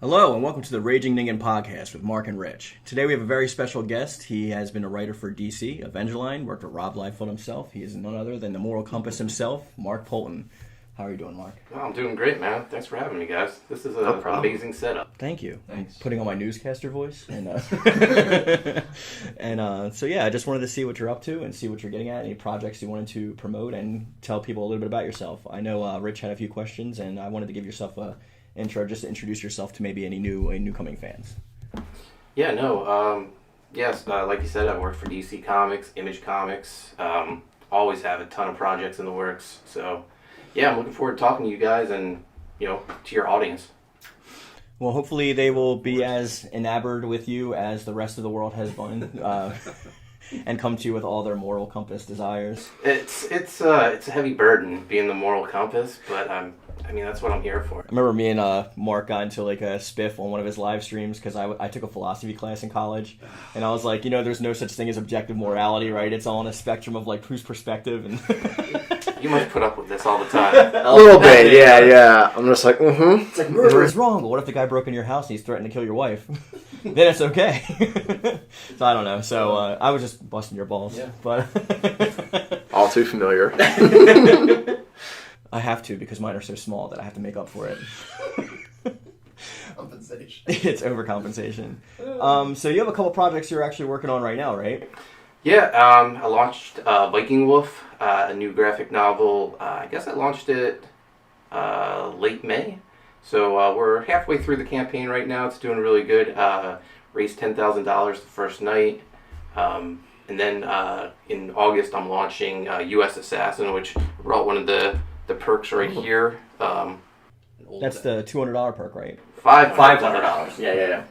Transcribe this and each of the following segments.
Hello, and welcome to the Raging Ningen podcast with Mark and Rich. Today we have a very special guest. He has been a writer for DC, Avengeline, worked with Rob Liefeld himself. He is none other than the moral compass himself, Mark Poulton. How are you doing, Mark? Oh, I'm doing great, man. Thanks for having me, guys. This is an amazing setup. Thank you. Thanks. I'm putting on my newscaster voice. And so yeah, I just wanted to see what you're up to and see what you're getting at, any projects you wanted to promote, and tell people a little bit about yourself. I know Rich had a few questions, and I wanted to give yourself a intro, just to introduce yourself to maybe any newcoming fans. Yeah, yes, like you said, I work for DC Comics, Image Comics. Always have a ton of projects in the works. So, yeah, I'm looking forward to talking to you guys and, to your audience. Well, hopefully they will be as enamored with you as the rest of the world has been, and come to you with all their moral compass desires. It's a heavy burden being the moral compass, but that's what I'm here for. I remember me and Mark got into like a spiff on one of his live streams because I took a philosophy class in college, and I was like, there's no such thing as objective morality, right? It's all on a spectrum of like whose perspective. And You must put up with this all the time. A little bit, yeah. I'm just like, It's like murder is wrong, but what if the guy broke into your house and he's threatening to kill your wife? Then it's okay. So I don't know. So I was just busting your balls, but all too familiar. I have to because mine are so small that I have to make up for it. Compensation. It's overcompensation. So you have a couple projects you're actually working on right now, right? Yeah, I launched Viking Wolf, a new graphic novel. I guess I launched it late May. So we're halfway through the campaign right now. It's doing really good. Raised $10,000 the first night. And then in August, I'm launching US Assassin, which brought one of the perks right here. That's the $200 perk, right? $500. Yeah.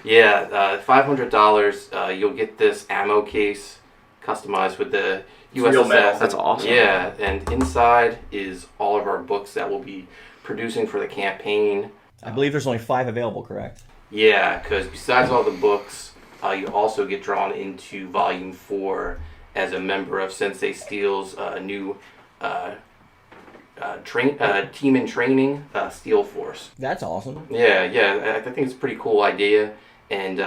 Yeah, $500. You'll get this ammo case customized with the US real Assassin. metal. That's awesome. Yeah, and inside is all of our books that we'll be producing for the campaign. I believe there's only 5 available, correct? Yeah, because besides all the books, you also get drawn into Volume 4 as a member of Sensei Steel's new team in training, Steel Force. That's awesome. Yeah, I think it's a pretty cool idea, and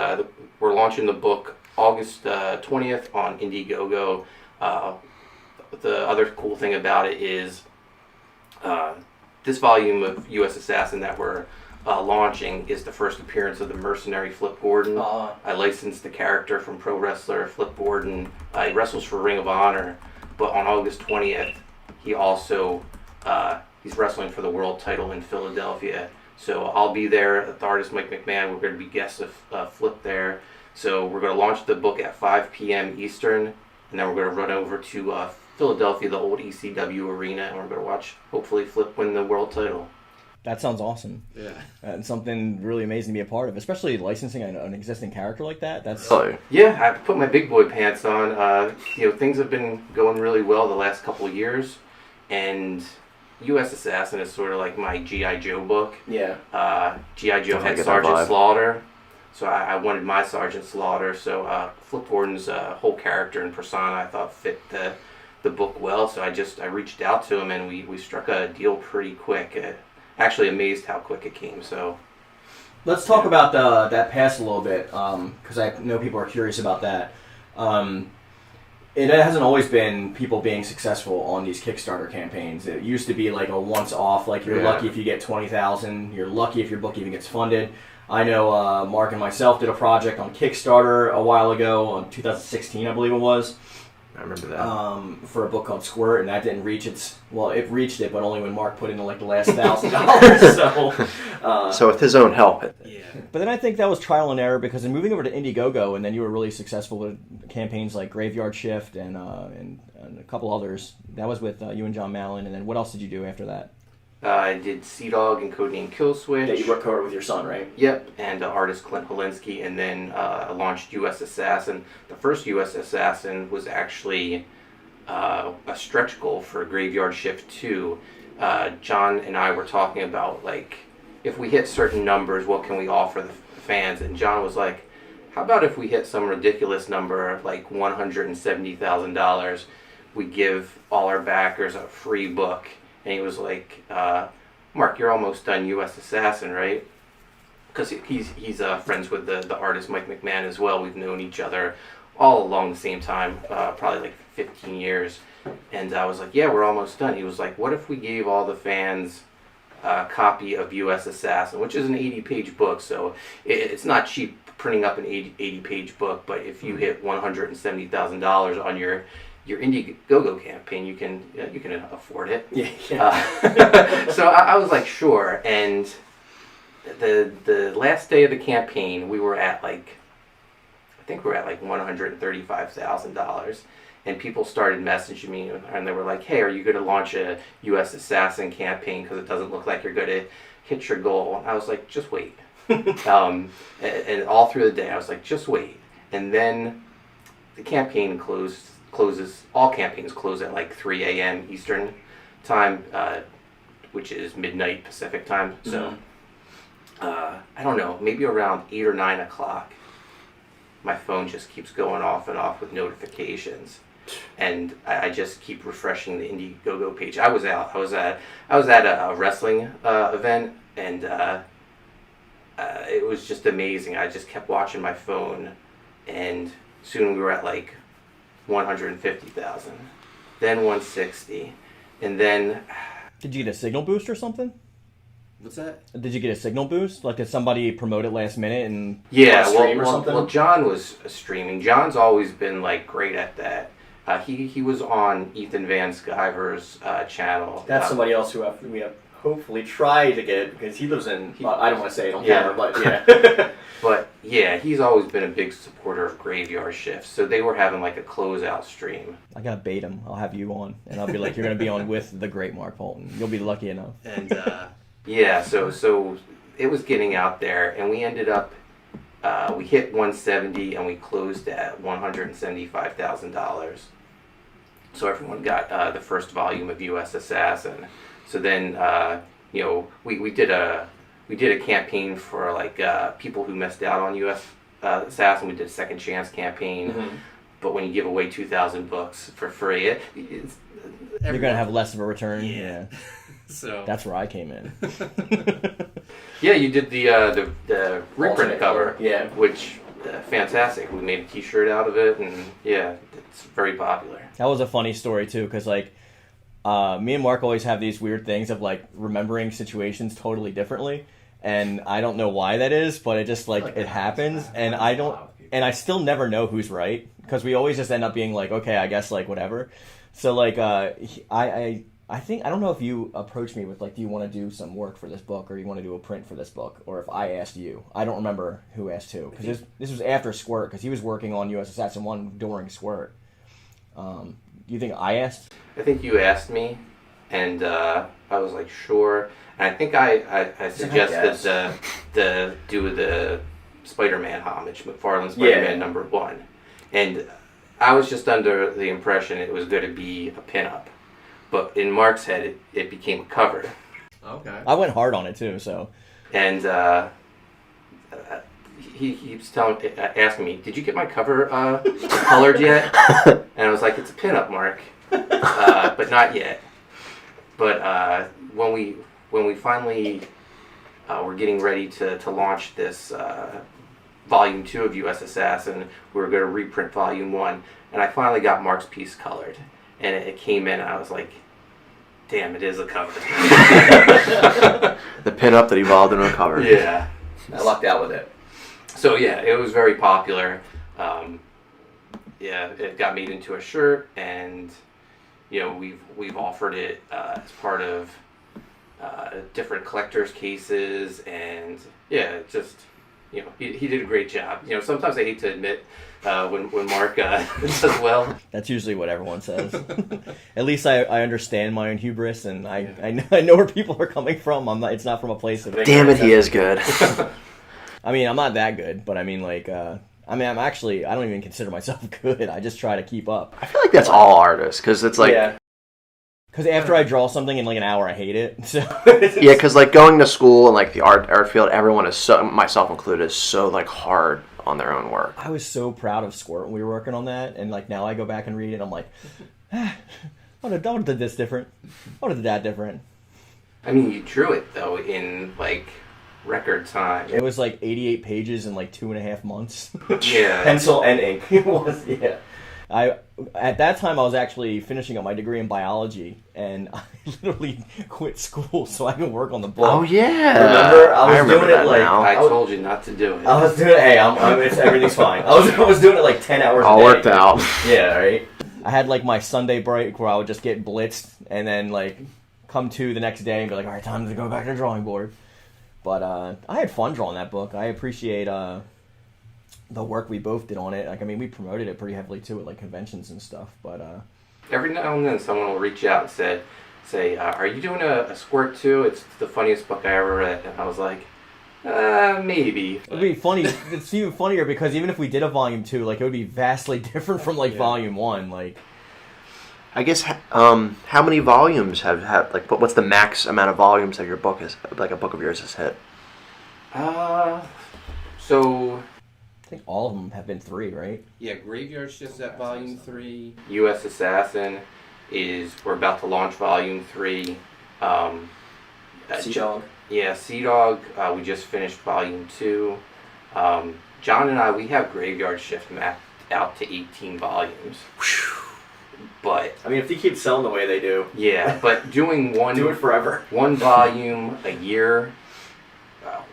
we're launching the book August 20th on Indiegogo. The other cool thing about it is this volume of US Assassin that we're launching is the first appearance of the mercenary Flip Gordon. I licensed the character from pro wrestler Flip Gordon. He wrestles for Ring of Honor, but on August 20th, he also he's wrestling for the world title in Philadelphia. So I'll be there. The artist Mike McMahon, we're going to be guests of Flip there. So we're going to launch the book at 5 p.m. Eastern, and then we're going to run over to Philadelphia, the old ECW arena, and we're going to watch, hopefully, Flip win the world title. That sounds awesome. Yeah. And something really amazing to be a part of, especially licensing an existing character like that. That's Yeah, I put my big boy pants on. Things have been going really well the last couple of years, and U.S. Assassin is sort of like my G.I. Joe book. Yeah. G.I. Joe had get that Sergeant vibe. Slaughter, so I wanted my Sergeant Slaughter. So Flip Gordon's whole character and persona I thought fit the book well. So I reached out to him and we struck a deal pretty quick. Actually amazed how quick it came. So Let's talk about that pass a little bit, because I know people are curious about that. It hasn't always been people being successful on these Kickstarter campaigns. It used to be like a once-off, like you're lucky if you get $20,000, you're lucky if your book even gets funded. I know Mark and myself did a project on Kickstarter a while ago, in 2016 I believe it was. I remember that. For a book called Squirt, and that didn't reach it, but only when Mark put in like the last $1,000. So with his own help. Yeah. But then I think that was trial and error, because in moving over to Indiegogo, and then you were really successful with campaigns like Graveyard Shift and a couple others. That was with you and John Mallon, and then what else did you do after that? I did Sea Dog and Codename Kill Switch. That you worked over with your son, right? Yep, and artist Clint Holinsky, and then I launched US Assassin. The first US Assassin was actually a stretch goal for Graveyard Shift 2. John and I were talking about, like, if we hit certain numbers, what can we offer the fans? And John was like, how about if we hit some ridiculous number, like $170,000, we give all our backers a free book. And he was like, Mark, you're almost done US Assassin, right? because he's friends with the artist Mike McMahon as well. We've known each other all along the same time, probably like 15 years. And I was like, yeah, we're almost done. He was like, what if we gave all the fans a copy of U.S. Assassin, which is an 80-page book, so it's not cheap printing up an 80-page book, but if you hit $170,000 on your Indiegogo campaign, you can afford it. Yeah. So I was like, sure. And the last day of the campaign, we were at like $135,000, and people started messaging me, and they were like, hey, are you going to launch a U.S. Assassin campaign because it doesn't look like you're going to hit your goal? And I was like, just wait. And all through the day, I was like, just wait. And then the campaign closes. All campaigns close at like 3 a.m. Eastern time, which is midnight Pacific time. So I don't know, maybe around 8 or 9 o'clock, my phone just keeps going off and off with notifications, and I just keep refreshing the Indiegogo page. I was at a wrestling event, and it was just amazing. I just kept watching my phone, and soon we were at like 150,000, then 160, and then. Did you get a signal boost or something? What's that? Did you get a signal boost? Like, did somebody promote it last minute and stream or something? Well, John was streaming. John's always been like great at that. He was on Ethan Van Sciver's channel. That's somebody else who we have hopefully tried to get, because he lives in. I don't want to say it on camera, but yeah. But yeah, he's always been a big supporter of Graveyard Shift. So they were having like a closeout stream. I gotta bait him. I'll have you on, and I'll be like, you're gonna be on with the great Mark Poulton. You'll be lucky enough. And yeah, so it was getting out there, and we ended up we hit 170, and we closed at $175,000. So everyone got the first volume of U.S. Assassin. So then we did a campaign for like people who missed out on U.S. Assassin. We did a second chance campaign. Mm-hmm. But when you give away 2,000 books for free, you're gonna have less of a return. Yeah. So that's where I came in. Yeah, you did the reprint cover. Yeah. Which fantastic. We made a T-shirt out of it, and yeah, it's very popular. That was a funny story too, because like me and Mark always have these weird things of like remembering situations totally differently, and I don't know why that is, but it just like it happens, and I still never know who's right, because we always just end up being like, okay, I guess like whatever. So like I think, I don't know if you approached me with like, do you want to do some work for this book, or you want to do a print for this book, or if I asked you. I don't remember who asked who, because this was after Squirt, because he was working on U.S. Assassin 1 during Squirt. Do you think I asked? I think you asked me, and I was like, sure. And I think I suggested do the Spider-Man homage, McFarlane's Spider-Man #1. And I was just under the impression it was going to be a pinup. But in Mark's head, it became a cover. Okay. I went hard on it too, so. And he keeps asking me, "Did you get my cover colored yet?" And I was like, "It's a pinup, Mark, but not yet." But when we finally were getting ready to launch this Volume 2 of U.S. Assassin, we were going to reprint Volume 1, and I finally got Mark's piece colored. And it came in, and I was like, damn, it is a cover. The pinup that evolved into a cover. Yeah. I lucked out with it. So, yeah, it was very popular. It got made into a shirt, and, we've offered it as part of different collector's cases, and, just, he did a great job. Sometimes I hate to admit when Mark does well. That's usually what everyone says. At least I understand my own hubris, and I know where people are coming from. It's not from a place of... Damn it, he is good. I mean, I'm not that good, but I mean, like... I'm actually... I don't even consider myself good. I just try to keep up. I feel like that's all artists, because it's like... Yeah. Because after I draw something in like an hour, I hate it. So. Yeah, because like going to school and like the art field, everyone is so, myself included, is so like hard on their own work. I was so proud of Squirt when we were working on that, and like now I go back and read it, I'm like, I would have did this different. I would have did that different. I mean, you drew it though in like record time. It was like 88 pages in like 2.5 months. Yeah. Pencil and ink. It was, yeah. At that time, I was actually finishing up my degree in biology, and I literally quit school so I could work on the book. Oh yeah. Remember, I was remember doing it that like now. I told you not to do it. I was doing it. Hey, everything's fine. I was doing it like 10 hours. All a day. worked out. Yeah, right. I had like my Sunday break where I would just get blitzed and then like come to the next day and be like, all right, time to go back to the drawing board. But I had fun drawing that book. I appreciate the work we both did on it. Like, I mean, we promoted it pretty heavily too at like conventions and stuff. But Every now and then someone will reach out and say, are you doing a squirt too? It's the funniest book I ever read. And I was like, maybe. it'd be funny. It's even funnier because even if we did a volume 2, like it would be vastly different from like volume 1. Like, I guess how many volumes have like what's the max amount of volumes that your book is like a book of yours has hit? So I think all of them have been 3, right? Yeah, Graveyard Shift's at Volume 3. U.S. Assassin we're about to launch Volume 3. Sea Dog. Yeah, Sea Dog, we just finished Volume 2. John and I, we have Graveyard Shift mapped out to 18 volumes. But I mean, if they keep selling the way they do, yeah, but doing do it forever. one volume a year, well,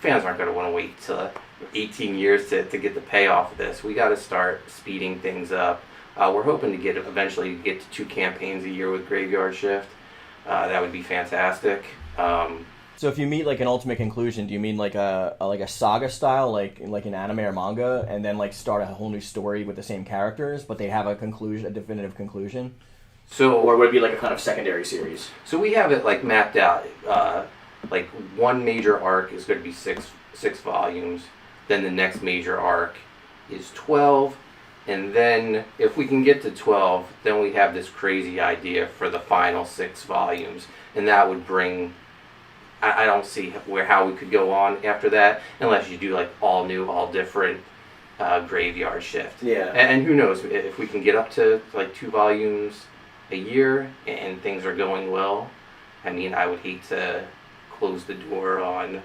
fans aren't going to want to wait till 18 years to get the payoff of this. We got to start speeding things up. We're hoping to eventually get to 2 campaigns a year with Graveyard Shift. That would be fantastic. So if you meet like an ultimate conclusion, do you mean like a saga style, like an anime or manga, and then like start a whole new story with the same characters, but they have a conclusion, a definitive conclusion? So, Or would it be like a kind of secondary series? so we have it like mapped out. Like one major arc is going to be six volumes. Then the next major arc is 12. And then if we can get to 12, then we have this crazy idea for the final 6 volumes. And that would bring... I don't see how we could go on after that unless you do like all new, all different Graveyard Shift. Yeah. And who knows, if we can get up to like 2 volumes a year and things are going well, I mean, I would hate to close the door on,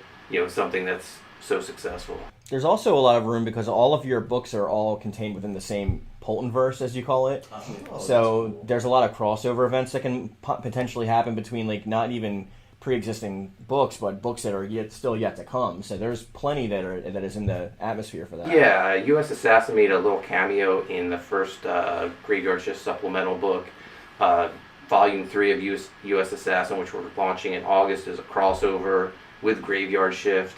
something that's so successful. There's also a lot of room because all of your books are all contained within the same Poulton verse, as you call it. So there's a lot of crossover events that can potentially happen between like not even pre-existing books, but books that are still yet to come. So there's plenty that is in the atmosphere for that. Yeah, U.S. Assassin made a little cameo in the first Graveyard Shift supplemental book. Volume 3 of U.S. Assassin, which we're launching in August, is a crossover with Graveyard Shift.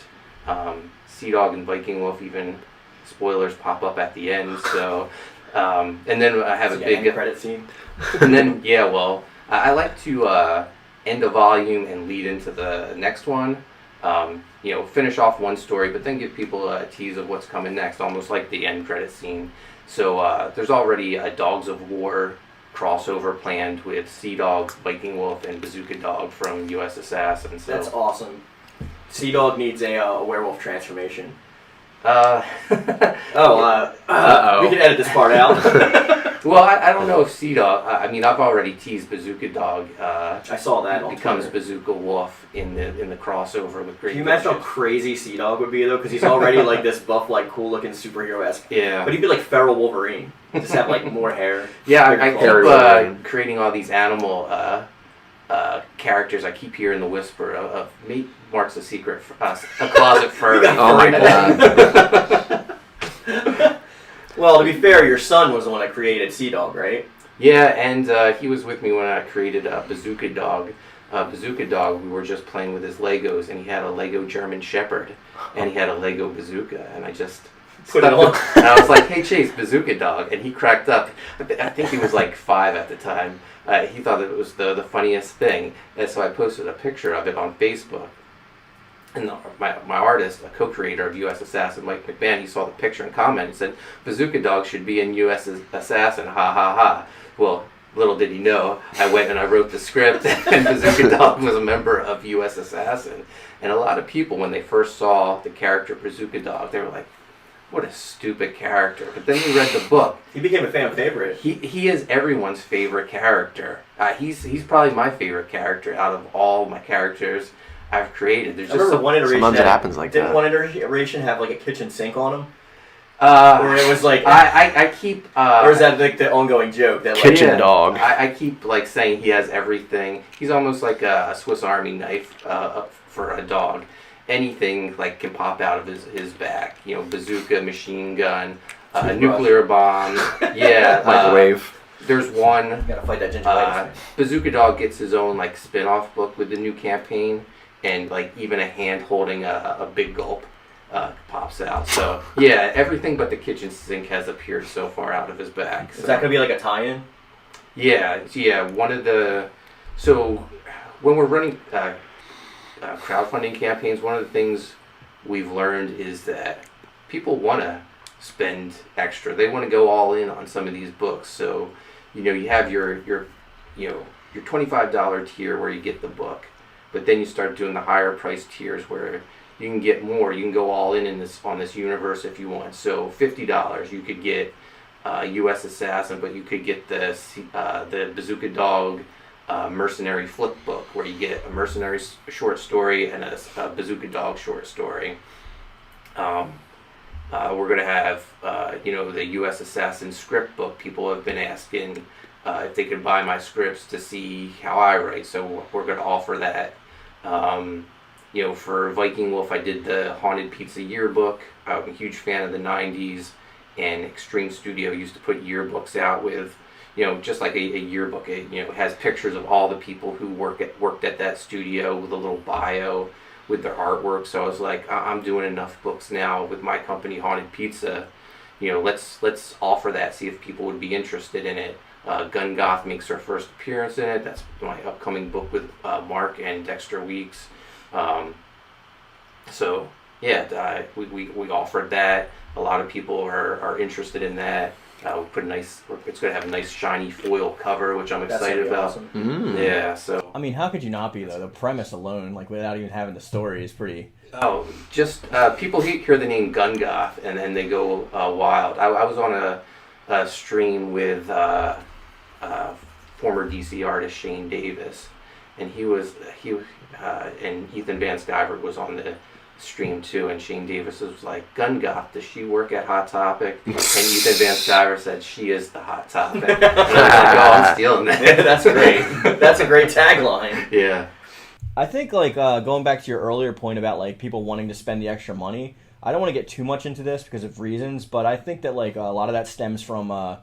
Sea Dog and Viking Wolf, even spoilers pop up at the end. So, and then I have a big end credit scene. And then I like to end a volume and lead into the next one. Finish off one story, but then give people a tease of what's coming next, almost like the end credit scene. So there's already a Dogs of War crossover planned with Sea Dog, Viking Wolf, and Bazooka Dog from U.S. Assassin. So That's awesome. Sea Dog needs a werewolf transformation. Uh, We can edit this part out. well, I don't know if Sea Dog. I mean, I've already teased Bazooka Dog. I saw that on becomes Twitter. Bazooka Wolf in the crossover with Great. Can you imagine how crazy Sea Dog would be though? Because he's already like this buff, like cool-looking superhero-esque. Yeah. But he'd be like feral Wolverine. Just have like more hair. Yeah, I Hairy keep creating all these animal characters. I keep hearing the whisper of meet Mark's a secret, a closet furry. Oh my god. Well, to be fair, your son was the one that created Sea Dog, right? Yeah, and he was with me when I created Bazooka Dog. Bazooka Dog, we were just playing with his Legos, and he had a Lego German Shepherd, and he had a Lego Bazooka, and I just Put it on. And I was like, "Hey, Chase, Bazooka Dog," and he cracked up. I think he was like 5 at the time. He thought it was the funniest thing, and so I posted a picture of it on Facebook. And my artist, a co-creator of U.S. Assassin, Mike McMahon, he saw the picture and commented and said, "Bazooka Dog should be in U.S. Assassin, ha ha ha." Well, little did he know, I went and I wrote the script, and Bazooka Dog was a member of U.S. Assassin. And a lot of people, when they first saw the character Bazooka Dog, they were like, "What a stupid character." But then you read the book. He became a fan favorite. He is everyone's favorite character. He's probably my favorite character out of all my characters. I've created. There's I just remember one iteration. Sometimes it happens like didn't that. one iteration have like a kitchen sink on them? Or it was like I keep or is that like the ongoing joke that like Kitchen dog. I keep like saying he has everything. He's almost like a Swiss Army knife for a dog. Anything like can pop out of his back. You know, bazooka, machine gun, nuclear bomb. Yeah, Microwave. There's one. You gotta fight that gingivitis. Bazooka Dog gets his own like spin-off book with the new campaign, and like even a hand holding a big gulp pops out. So yeah, everything but the kitchen sink has appeared so far out of his back. So. Is that gonna be like a tie-in? Yeah. One of the when we're running crowdfunding campaigns, one of the things we've learned is that people want to spend extra. They want to go all in on some of these books. So, you know, you have your $25 tier where you get the book, but then you start doing the higher price tiers where you can get more. You can go all in on this universe if you want. So $50 you could get U.S. Assassin, but you could get the Bazooka Dog mercenary flip book where you get a mercenary short story and a Bazooka Dog short story. We're going to have the U.S. Assassin script book. People have been asking if they could buy my scripts to see how I write, so we're going to offer that. For Viking Wolf, I did the Haunted Pizza Yearbook. I'm a huge fan of the 90s, and Extreme Studio used to put yearbooks out with just like a yearbook. It has pictures of all the people who worked at that studio with a little bio with their artwork. So I was like, I'm doing enough books now with my company Haunted Pizza. Let's offer that, see if people would be interested in it. Gun Goth makes her first appearance in it. That's my upcoming book with Mark and Dexter Weeks. We offered that. A lot of people are interested in that. We put it's going to have a nice shiny foil cover, which I'm excited about. Awesome. Mm. Yeah, so. I mean, how could you not be, though? The premise alone, like, without even having the story, is pretty... Oh, just people hear the name Gun Goth, and then they go wild. I was on a stream with former DC artist Shane Davis, and he and Ethan Van Skyver was on the stream too, and Shane Davis was like, Gun Goth, does she work at Hot Topic? And Ethan Van Skyver said, she is the Hot Topic. And I was like, oh, I'm stealing that. That's great. That's a great tagline. Yeah. I think, like, going back to your earlier point about, like, people wanting to spend the extra money, I don't want to get too much into this because of reasons, but I think that, like, a lot of that stems from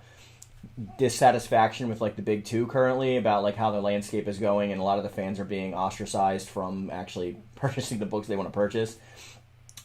dissatisfaction with, like, the big two currently about, like, how the landscape is going, and a lot of the fans are being ostracized from actually purchasing the books they want to purchase,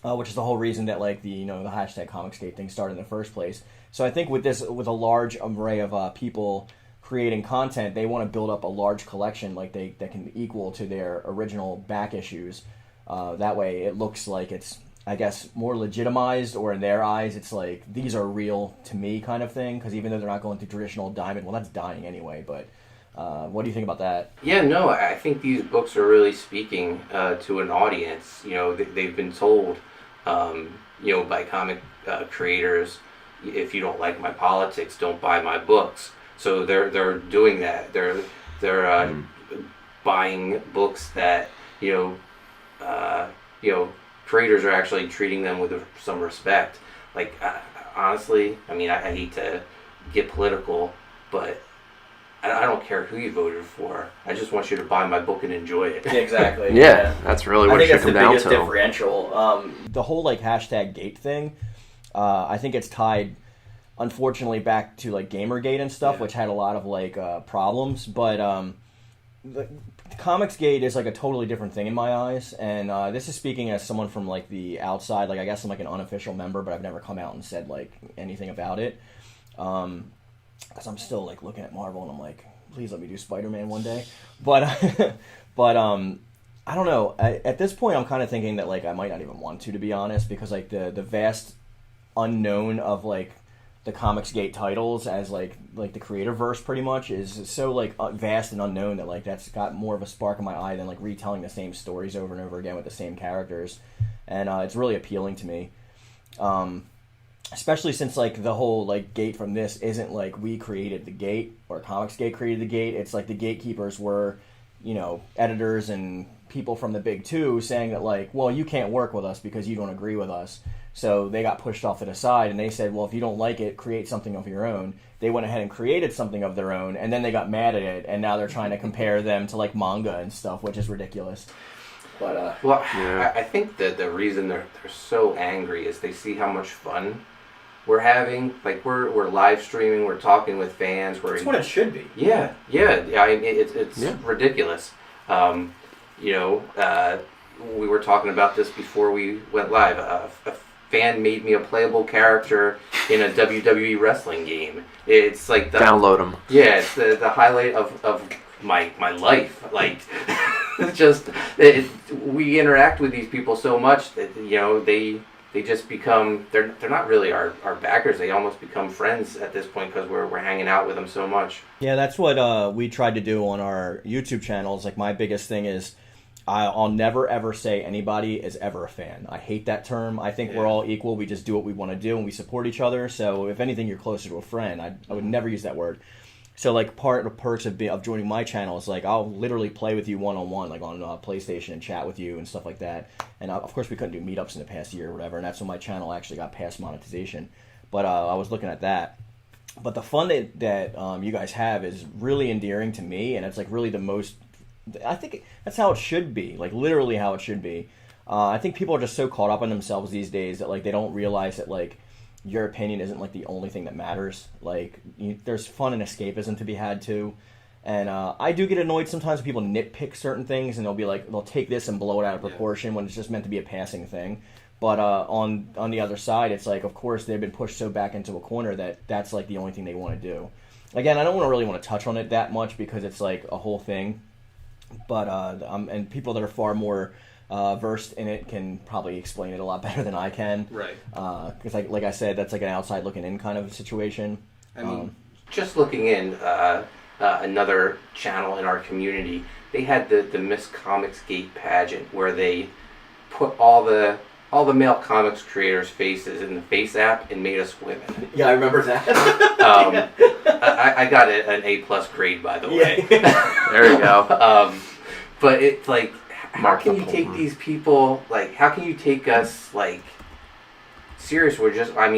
which is the whole reason that, like, the hashtag Comicsgate thing started in the first place. So I think with a large array of people creating content, they want to build up a large collection like that can equal to their original back issues. That way it looks like it's, I guess, more legitimized, or in their eyes it's like, these are real to me kind of thing, because even though they're not going through traditional Diamond, well, that's dying anyway, but what do you think about that? Yeah, no, I think these books are really speaking to an audience. They've been told, by comic creators, if you don't like my politics, don't buy my books. So they're doing that. They're buying books that creators are actually treating them with some respect. Like honestly, I mean, I hate to get political, but I don't care who you voted for. I just want you to buy my book and enjoy it. Yeah, exactly. Yeah, that's really what it should come down to. I think that's the biggest differential. The whole, like, hashtag Gate thing, I think it's tied, unfortunately, back to, like, Gamergate and stuff, which had a lot of, like, problems, but the Comicsgate is, like, a totally different thing in my eyes, and this is speaking as someone from, like, the outside. Like, I guess I'm, like, an unofficial member, but I've never come out and said, like, anything about it. Because I'm still, like, looking at Marvel, and I'm like, please let me do Spider-Man one day. But I don't know. At this point, I'm kind of thinking that, like, I might not even want to be honest, because, like, the vast unknown of, like, the Comicsgate titles as, like the creator-verse pretty much is so, like, vast and unknown that, like, that's got more of a spark in my eye than, like, retelling the same stories over and over again with the same characters. And it's really appealing to me. Especially since, like, the whole, like, gate from this isn't, like, we created the gate or Comicsgate created the gate. It's, like, the gatekeepers were, editors and people from the big two saying that like, well, you can't work with us because you don't agree with us. So they got pushed off to the side, and they said, well, if you don't like it, create something of your own. They went ahead and created something of their own, and then they got mad at it, and now they're trying to compare them to like manga and stuff, which is ridiculous. But well, yeah. I think that the reason they're so angry is they see how much fun we're having. Like we're live streaming, we're talking with fans. That's what it should be. Yeah. I mean, it's ridiculous. We were talking about this before we went live. A fan made me a playable character in a WWE wrestling game. It's like download them. Yeah, it's the highlight of my life. Like, we interact with these people so much that they just become they're not really our backers. They almost become friends at this point because we're hanging out with them so much. Yeah, that's what we tried to do on our YouTube channels. Like my biggest thing is I'll never ever say anybody is ever a fan. I hate that term. I think we're all equal. We just do what we want to do and we support each other. So if anything, you're closer to a friend. I would never use that word. So like part of the perks of joining my channel is like I'll literally play with you one-on-one, like on PlayStation and chat with you and stuff like that. And of course we couldn't do meetups in the past year or whatever, and that's when my channel actually got past monetization. But I was looking at that. But the fun that you guys have is really endearing to me, and it's like really the most. I think that's how it should be, like literally how it should be. I think people are just so caught up in themselves these days that like they don't realize that like your opinion isn't like the only thing that matters. Like there's fun and escapism to be had too. And I do get annoyed sometimes when people nitpick certain things and they'll take this and blow it out of proportion when it's just meant to be a passing thing. But on the other side, it's like, of course, they've been pushed so back into a corner that's like the only thing they want to do. Again, I don't really want to touch on it that much because it's like a whole thing. But and people that are far more versed in it can probably explain it a lot better than I can. Right. Because like I said, that's like an outside looking in kind of a situation. I mean, just looking in another channel in our community, they had the Miss Comics Gate pageant where they put all the male comics creators' faces in the face app and made us women. Yeah, I remember that. I got an A+ grade, by the way. There you go. But it's like, how can you take these people, like, how can you take us, like, serious? We're just out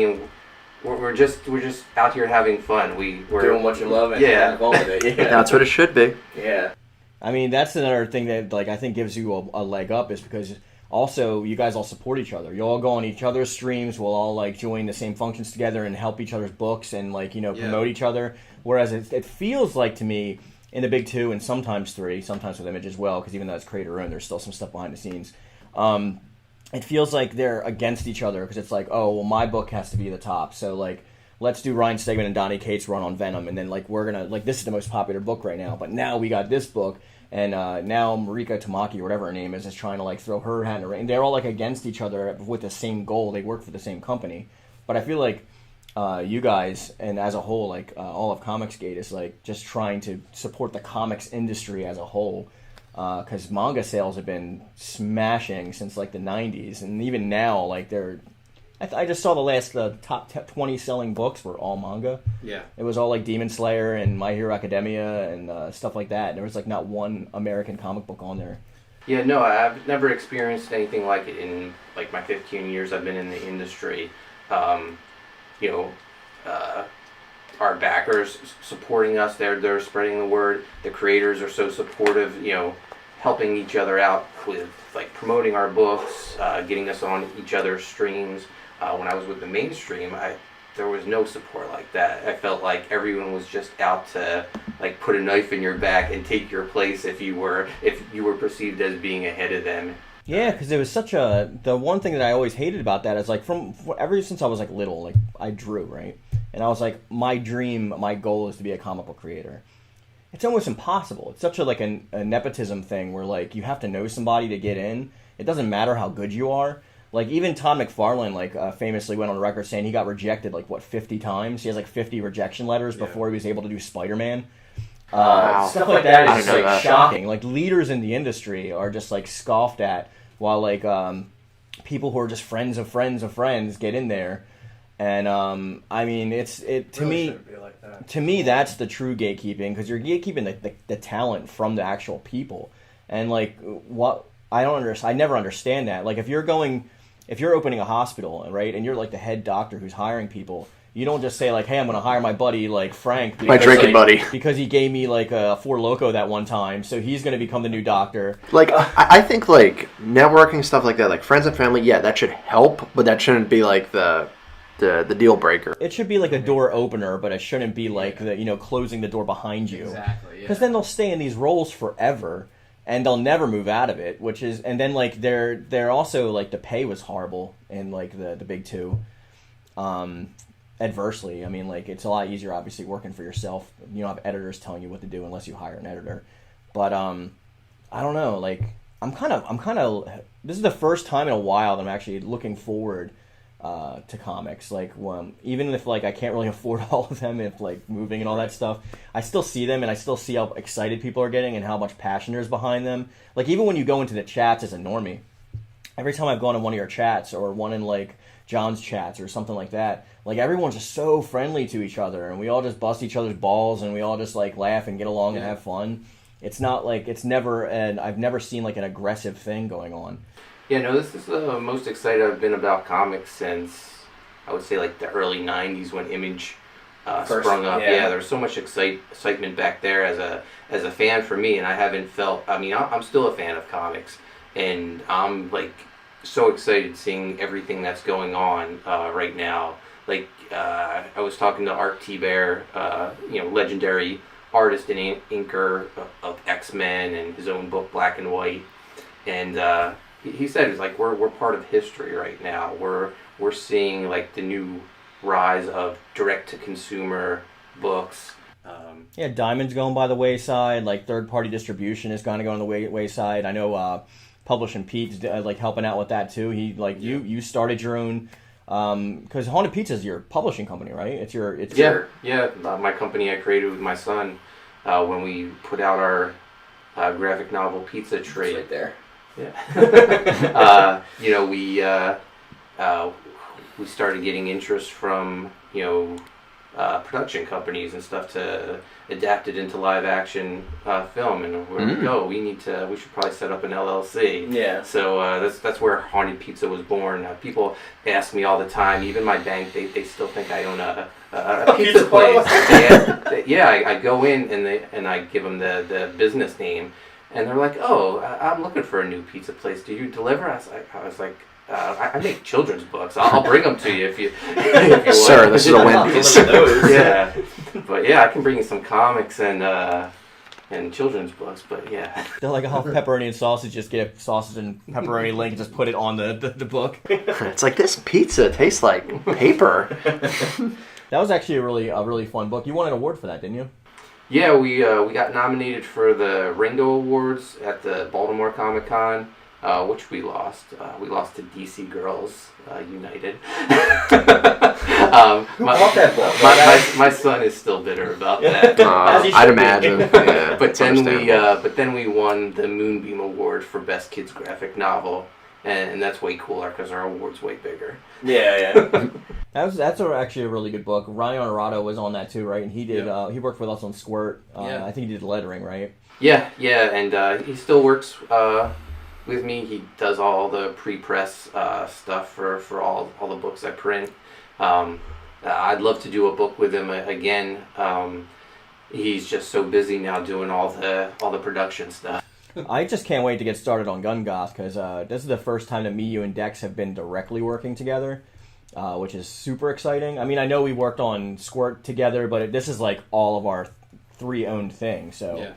here having fun. We're doing what you love and having fun with it. Yeah. That's what it should be. Yeah. I mean, that's another thing that like I think gives you a leg up is because also you guys all support each other. You all go on each other's streams. We'll all like join the same functions together and help each other's books and like promote each other. Whereas it feels like to me in the big two and sometimes three, sometimes with Image as well, because even though it's creator owned, there's still some stuff behind the scenes. It feels like they're against each other because it's like, oh, well, my book has to be the top. So like, let's do Ryan Stegman and Donnie Cates' run on Venom, and then like we're gonna like this is the most popular book right now, but now we got this book. And now Marika Tamaki, or whatever her name is trying to like throw her hat in the ring. They're all like against each other with the same goal. They work for the same company. But I feel like you guys, and as a whole, like all of Comicsgate is like just trying to support the comics industry as a whole. Because manga sales have been smashing since like the 90s. And even now, like they're... I just saw the last top 20 selling books were all manga. Yeah. It was all like Demon Slayer and My Hero Academia and stuff like that. And there was like not one American comic book on there. Yeah, no, I've never experienced anything like it in like my 15 years I've been in the industry. Our backers supporting us, they're spreading the word. The creators are so supportive, helping each other out with like promoting our books, getting us on each other's streams. When I was with the mainstream, there was no support like that. I felt like everyone was just out to like put a knife in your back and take your place if you were perceived as being ahead of them. Yeah, because it was the one thing that I always hated about that is like ever since I was like little, like I drew, right? And I was like, my goal is to be a comic book creator. It's almost impossible. It's such a nepotism thing where like you have to know somebody to get in. It doesn't matter how good you are. Like even Todd McFarlane famously went on record saying he got rejected 50 times. He has 50 rejection letters before he was able to do Spider-Man. Wow. Stuff like that is just shocking. Like leaders in the industry are just like scoffed at, while like people who are just friends of friends of friends get in there. And I mean, to me that's the true gatekeeping, because you're gatekeeping the talent from the actual people. And like, what I don't understand, I never understand that. Like, if you're opening a hospital, right, and you're like the head doctor who's hiring people, you don't just say like, hey, I'm going to hire my buddy like Frank, My drinking buddy, because he gave me like a Four Loko that one time, so he's going to become the new doctor. Like, I think like networking stuff like that, like friends and family, yeah, that should help, but that shouldn't be like the deal breaker. It should be like a door opener, but it shouldn't be like the closing the door behind you. Exactly. Because then they'll stay in these roles forever, and they'll never move out of it. And then like they're also like the pay was horrible in like the big two. Adversely, I mean, like it's a lot easier obviously working for yourself. You don't have editors telling you what to do unless you hire an editor. But I don't know. Like I'm kind of. This is the first time in a while that I'm actually looking forward to comics. Like even if like I can't really afford all of them, if like moving and all that stuff, I still see them and I still see how excited people are getting and how much passion there's behind them. Like even when you go into the chats as a normie, every time I've gone in one of your chats or one in like John's chats or something like that, like everyone's just so friendly to each other and we all just bust each other's balls and we all just like laugh and get along and have fun. It's not like I've never seen like an aggressive thing going on. Yeah, no, this is the most excited I've been about comics since, I would say, like the early 90s when Image sprung up. Yeah, there was so much excitement back there as a fan for me, and I haven't felt, I mean, I'm still a fan of comics, and I'm, like, so excited seeing everything that's going on right now. Like, I was talking to Art T-Bear, legendary artist and inker of X-Men and his own book, Black and White, and he said, it's like we're part of history right now. We're seeing like the new rise of direct to consumer books. Diamond's going by the wayside. Like third party distribution is going to go on the wayside. I know Publishing Pete's like helping out with that too. He like you started your own because Haunted Pizza is your publishing company, right? It's your my company I created with my son when we put out our graphic novel Pizza Trade. It's right there. Yeah. We started getting interest from, production companies and stuff to adapt it into live action film, and where we go, we should probably set up an LLC. Yeah. So that's where Haunted Pizza was born. People ask me all the time, even my bank, they still think I own a pizza place. I go in and I give them the business name. And they're like, "Oh, I'm looking for a new pizza place. Do you deliver?" I was like, I make children's books. I'll bring them to you if you want. Sir, this is a Wendy's. Yeah, but I can bring you some comics and children's books. But yeah, they're like, "Oh, pepperoni and sausage. Just get a sausage and pepperoni link and just put it on the book." It's like this pizza tastes like paper. That was actually a really fun book. You won an award for that, didn't you? Yeah, we got nominated for the Ringo Awards at the Baltimore Comic Con, which we lost. We lost to DC Girls United. My son is still bitter about that. I'd imagine. Yeah, but then we won the Moonbeam Award for Best Kids Graphic Novel, and that's way cooler because our award's way bigger. Yeah. That's actually a really good book. Ryan Honorato was on that too, right? And he did. He worked with us on Squirt. I think he did lettering, right? Yeah, and he still works with me. He does all the pre-press stuff for all the books I print. I'd love to do a book with him again. He's just so busy now doing all the production stuff. I just can't wait to get started on Gun Goth because this is the first time that me, you, and Dex have been directly working together. Which is super exciting. I mean, I know we worked on Squirt together, but this is like all of our 3 owned things, so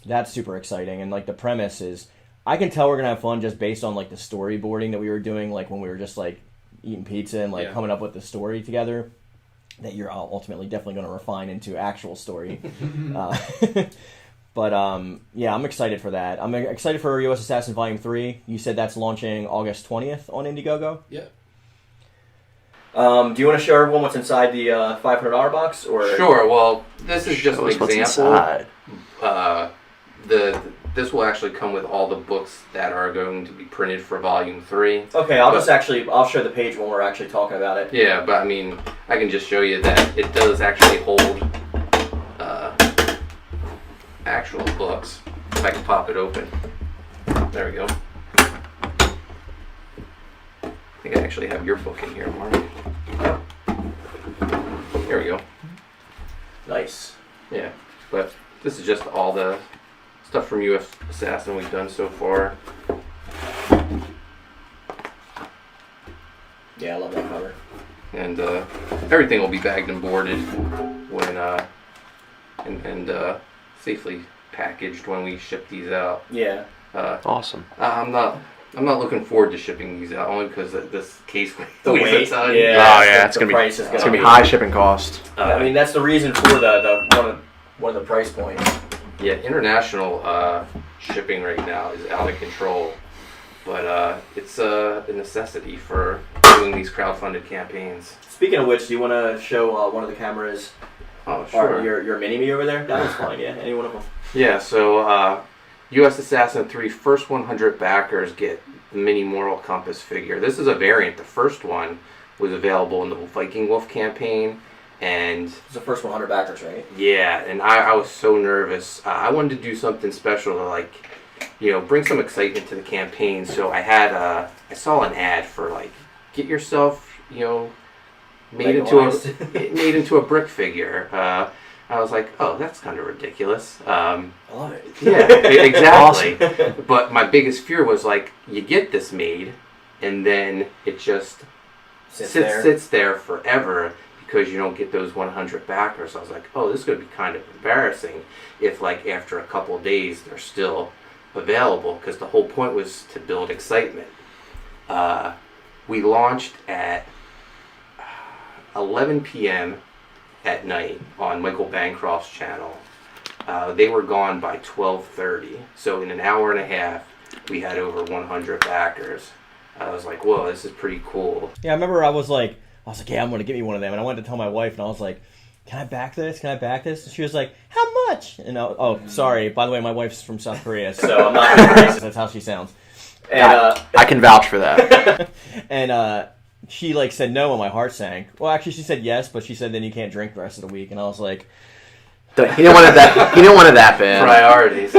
that's super exciting. And like the premise is, I can tell we're gonna have fun just based on like the storyboarding that we were doing, like when we were just like eating pizza and like coming up with the story together. That you're ultimately definitely going to refine into actual story. But I'm excited for that. I'm excited for U.S. Assassin Volume 3. You said that's launching August 20th on Indiegogo? Yeah. Do you want to show everyone what's inside the $500 box? Or Sure. Well, this is just an example. Inside. This will actually come with all the books that are going to be printed for Volume 3. Okay, I'll show the page when we're actually talking about it. Yeah, but I mean, I can just show you that it does actually hold actual books. If I can pop it open. There we go. I think I actually have your book in here, Mark. There we go. Nice. Yeah, but this is just all the stuff from U.S. Assassin we've done so far. Yeah, I love that cover. And everything will be bagged and boarded when and safely packaged when we ship these out. Yeah. Awesome. I'm not looking forward to shipping these out only because this case The weighs weight, a ton. yeah. Oh yeah, it's the gonna be price is it's gonna be high shipping cost. I mean, that's the reason for the one of the price points. Yeah, international shipping right now is out of control, but it's a necessity for doing these crowdfunded campaigns. Speaking of which, do you want to show one of the cameras? Oh, sure. Or your mini-me over there? That one's fine, yeah. Any one of them. Yeah, so U.S. Assassin 3 first 100 backers get the mini moral compass figure. This is a variant. The first one was available in the Viking Wolf campaign, and It's the first 100 backers, right? yeah, and I was so nervous. I wanted to do something special to, like, you know, bring some excitement to the campaign. So I had I saw an ad for, like, get yourself, you know, made into a brick figure. I was like, oh, that's kind of ridiculous. I love it. Yeah, exactly. But my biggest fear was, like, you get this made, and then it just sits there forever because you don't get those 100 backers. I was like, oh, this is going to be kind of embarrassing if, like, after a couple of days they're still available, because the whole point was to build excitement. We launched at 11 p.m. at night on Michael Bancroft's channel. They were gone by 12:30. So in an hour and a half, we had over 100 backers. I was like, whoa, this is pretty cool. Yeah, I remember I was like, yeah, I'm going to get me one of them. And I wanted to tell my wife, and I was like, can I back this? Can I back this? And she was like, how much? And sorry. By the way, my wife's from South Korea, so I'm not racist. That's how she sounds. And I can vouch for that. And she like said no, and my heart sank. Well, actually, she said yes, but she said then you can't drink the rest of the week. And I was like, He didn't want it that. He didn't want it that bad. Priorities.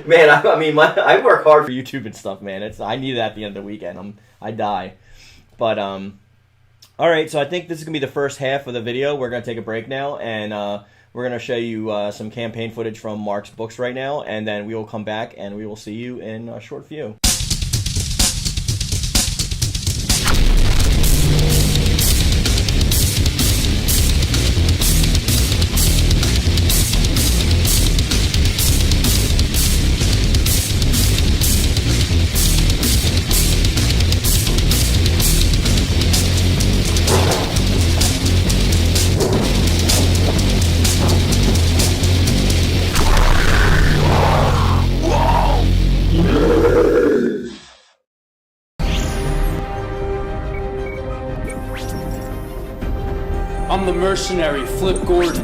man, I mean, I work hard for YouTube and stuff, man. I need it at the end of the weekend. I die. But all right. So I think this is gonna be the first half of the video. We're gonna take a break now, and we're gonna show you some campaign footage from Mark's books right now, and then we will come back and we will see you in a short few. I'm the mercenary, Flip Gordon.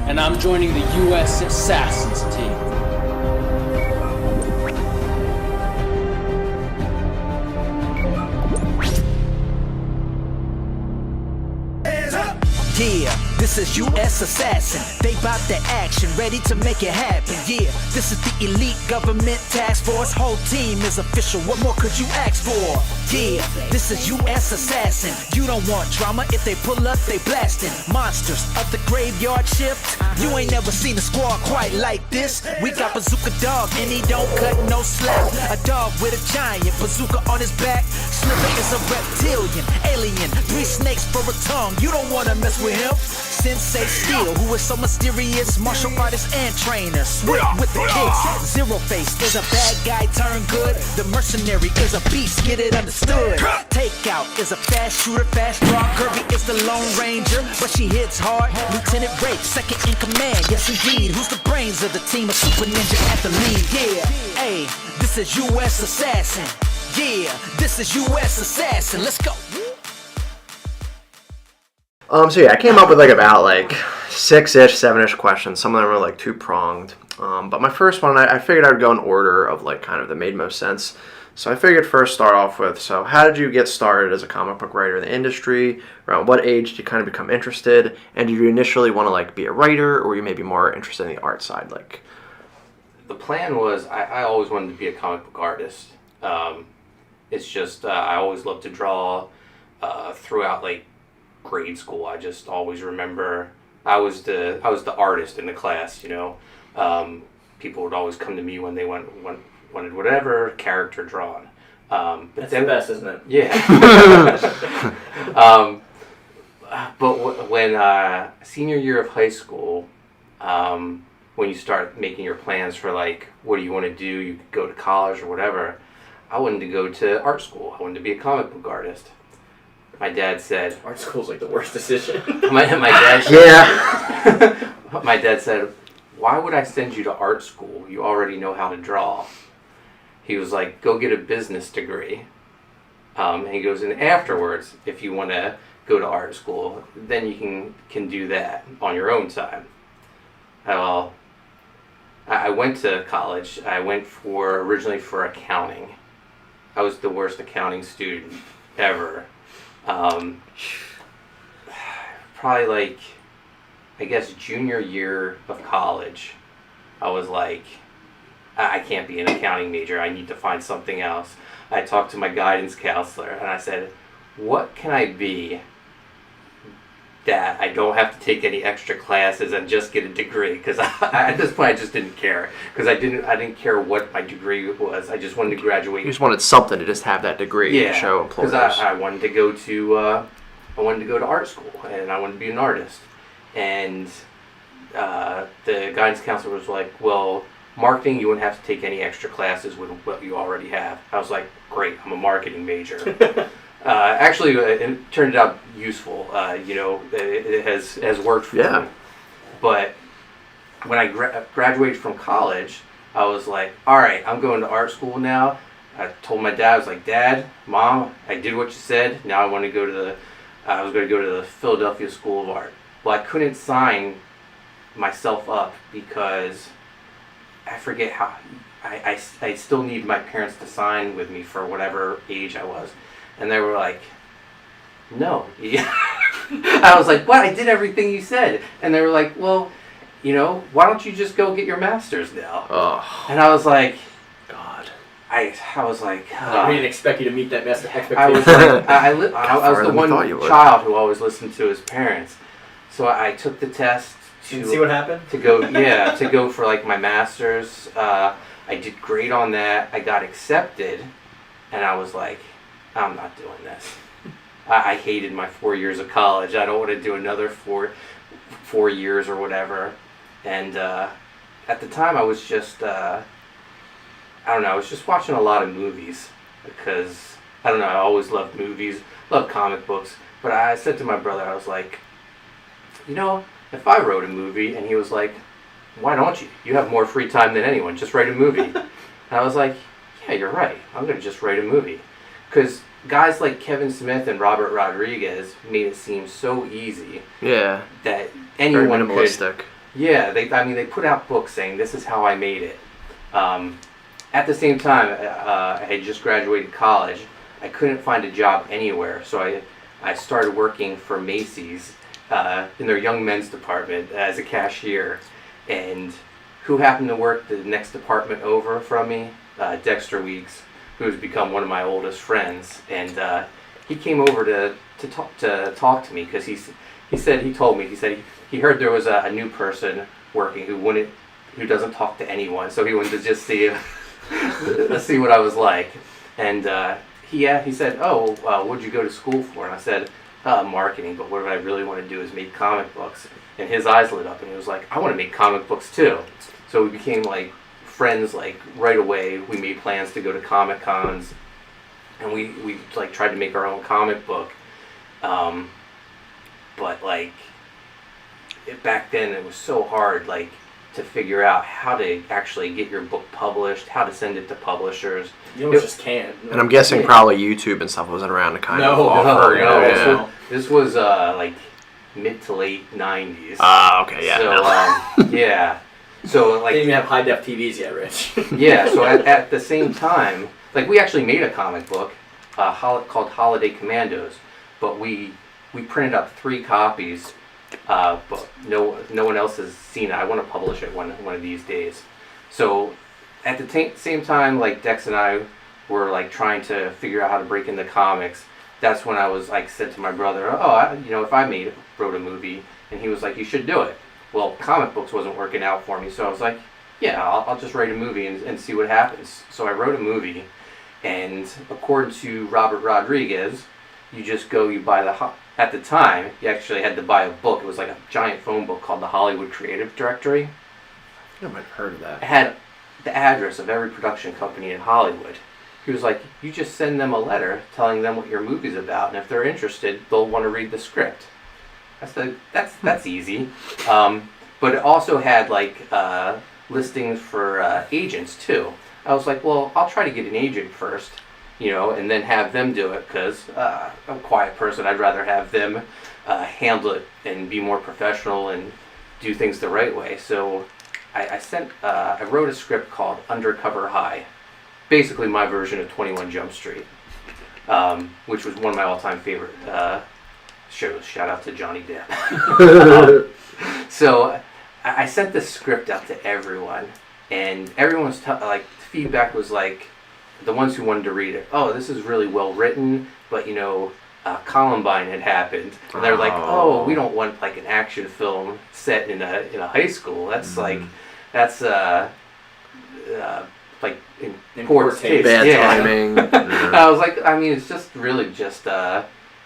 And I'm joining the U.S. Assassins team. Yeah, this is U.S. Assassin. They bout the action, ready to make it happen. Yeah, this is the elite government task force. Whole team is official. What more could you ask for? Yeah, this is U.S. Assassin. You don't want drama. If they pull up, they blasting. Monsters of the graveyard shift. You ain't never seen a squad quite like this. We got Bazooka Dog, and he don't cut no slack. A dog with a giant bazooka on his back. Slither is a reptilian, alien. 3 snakes for a tongue. You don't wanna mess with him. Sensei Steel, who is so mysterious, martial artist and trainer, swift with the kicks. Zero Face is a bad guy turned good. The mercenary is a beast, get it understood. Takeout is a fast shooter, fast draw. Kirby is the Lone Ranger, but she hits hard. Lieutenant Rape, second in command, yes indeed. Who's the brains of the team? A super ninja at the lead. Yeah, hey, this is U.S. Assassin. Yeah, this is U.S. Assassin. Let's go. So yeah, I came up with about 6-ish, 7-ish questions. Some of them were 2-pronged. But my first one, I figured I would go in order of kind of that made most sense. So I figured first start off with, so how did you get started as a comic book writer in the industry? Around what age did you kind of become interested? And did you initially want to like be a writer, or were you maybe more interested in the art side? Like, The plan was I always wanted to be a comic book artist. It's just I always loved to draw throughout like grade school. I just always remember I was the artist in the class. People would always come to me when they wanted whatever character drawn. That's the best, isn't it? Yeah. But when senior year of high school, when you start making your plans for like what do you want to do, you could go to college or whatever. I wanted to go to art school. I wanted to be a comic book artist. My dad said, Art school's like the worst decision. my dad said, my dad said, why would I send you to art school? You already know how to draw. He was like, go get a business degree. And he goes, and afterwards, if you want to go to art school, then you can do that on your own time. Well, I went to college. I went originally for accounting. I was the worst accounting student ever. Probably like, I guess junior year of college, I was like, I can't be an accounting major. I need to find something else. I talked to my guidance counselor and I said, what can I be that I don't have to take any extra classes and just get a degree? Because at this point I just didn't care, because I didn't care what my degree was. I just wanted to graduate. you just wanted something to just have that degree to show employers. Because I wanted to go to art school and I wanted to be an artist. And the guidance counselor was like, well, marketing, you wouldn't have to take any extra classes with what you already have. I was like, great, I'm a marketing major. Actually, it turned out useful. It has worked for me. But when I graduated from college, I was like, all right, I'm going to art school now. I told my dad, I was like, Dad, Mom, I did what you said. Now I want to go to I was going to go to the Philadelphia School of Art. Well, I couldn't sign myself up because I forget how. I still need my parents to sign with me for whatever age I was. And they were like, no. I was like, what? I did everything you said. And they were like, well, why don't you just go get your master's now? Oh. And I was like, God. I was like, We didn't expect you to meet that expectation. I was like, I was the one child who always listened to his parents. So I took the test to see what happened. To go for like my master's. I did great on that. I got accepted, and I was like, I'm not doing this. I hated my 4 years of college. I don't want to do another four years or whatever. And at the time, I was just I don't know. I was just watching a lot of movies because I don't know. I always loved movies, loved comic books. But I said to my brother, I was like, if I wrote a movie, and he was like, why don't you? You have more free time than anyone. Just write a movie. And I was like, yeah, you're right. I'm going to just write a movie. Because guys like Kevin Smith and Robert Rodriguez made it seem so easy. Yeah. That anyone very minimalistic. could. Yeah. They put out books saying, this is how I made it. At the same time, I had just graduated college. I couldn't find a job anywhere. So I started working for Macy's in their young men's department as a cashier. And who happened to work the next department over from me? Dexter Weeks, who has become one of my oldest friends. And he came over to talk to me because he said he heard there was a new person working who doesn't talk to anyone, so he wanted to just see what I was like. And he said, oh, what'd you go to school for? And I said, marketing, but what I really want to do is make comic books. And his eyes lit up and he was like, I want to make comic books too. So we became like friends like right away. We made plans to go to Comic Cons, and we like tried to make our own comic book. But like back then it was so hard like to figure out how to actually get your book published, how to send it to publishers. You just can't. And I'm guessing probably YouTube and stuff wasn't around to kind of offer. No. This was like mid to late 90s. Okay, yeah. So, yeah. So, like... They didn't even have high-def TVs yet, Rich. Yeah, so at the same time, like we actually made a comic book called Holiday Commandos, but we printed up 3 copies, but no one else has seen it. I want to publish it one of these days. So at the same time, like Dex and I were like trying to figure out how to break into comics, that's when I was like said to my brother, if I wrote a movie, and he was like, you should do it. Well, comic books wasn't working out for me, so I was like, yeah, I'll just write a movie and see what happens. So I wrote a movie, and according to Robert Rodriguez, you just go, you buy at the time, you actually had to buy a book. It was like a giant phone book called the Hollywood Creative Directory. I might have heard of that. It had the address of every production company in Hollywood. He was like, you just send them a letter telling them what your movie's about, and if they're interested, they'll want to read the script. I said, that's easy. But it also had like listings for agents too. I was like, well, I'll try to get an agent first, and then have them do it, because I'm a quiet person. I'd rather have them handle it and be more professional and do things the right way. So I wrote a script called Undercover High, basically my version of 21 Jump Street, which was one of my all-time favorite shows. Shout out to Johnny Depp. So I sent this script out to everyone, and everyone's feedback was like, the ones who wanted to read it, oh, this is really well written, but Columbine had happened, and they're like, oh, we don't want like an action film set in a high school. That's like in poor taste. Bad timing. I was like, it's just really just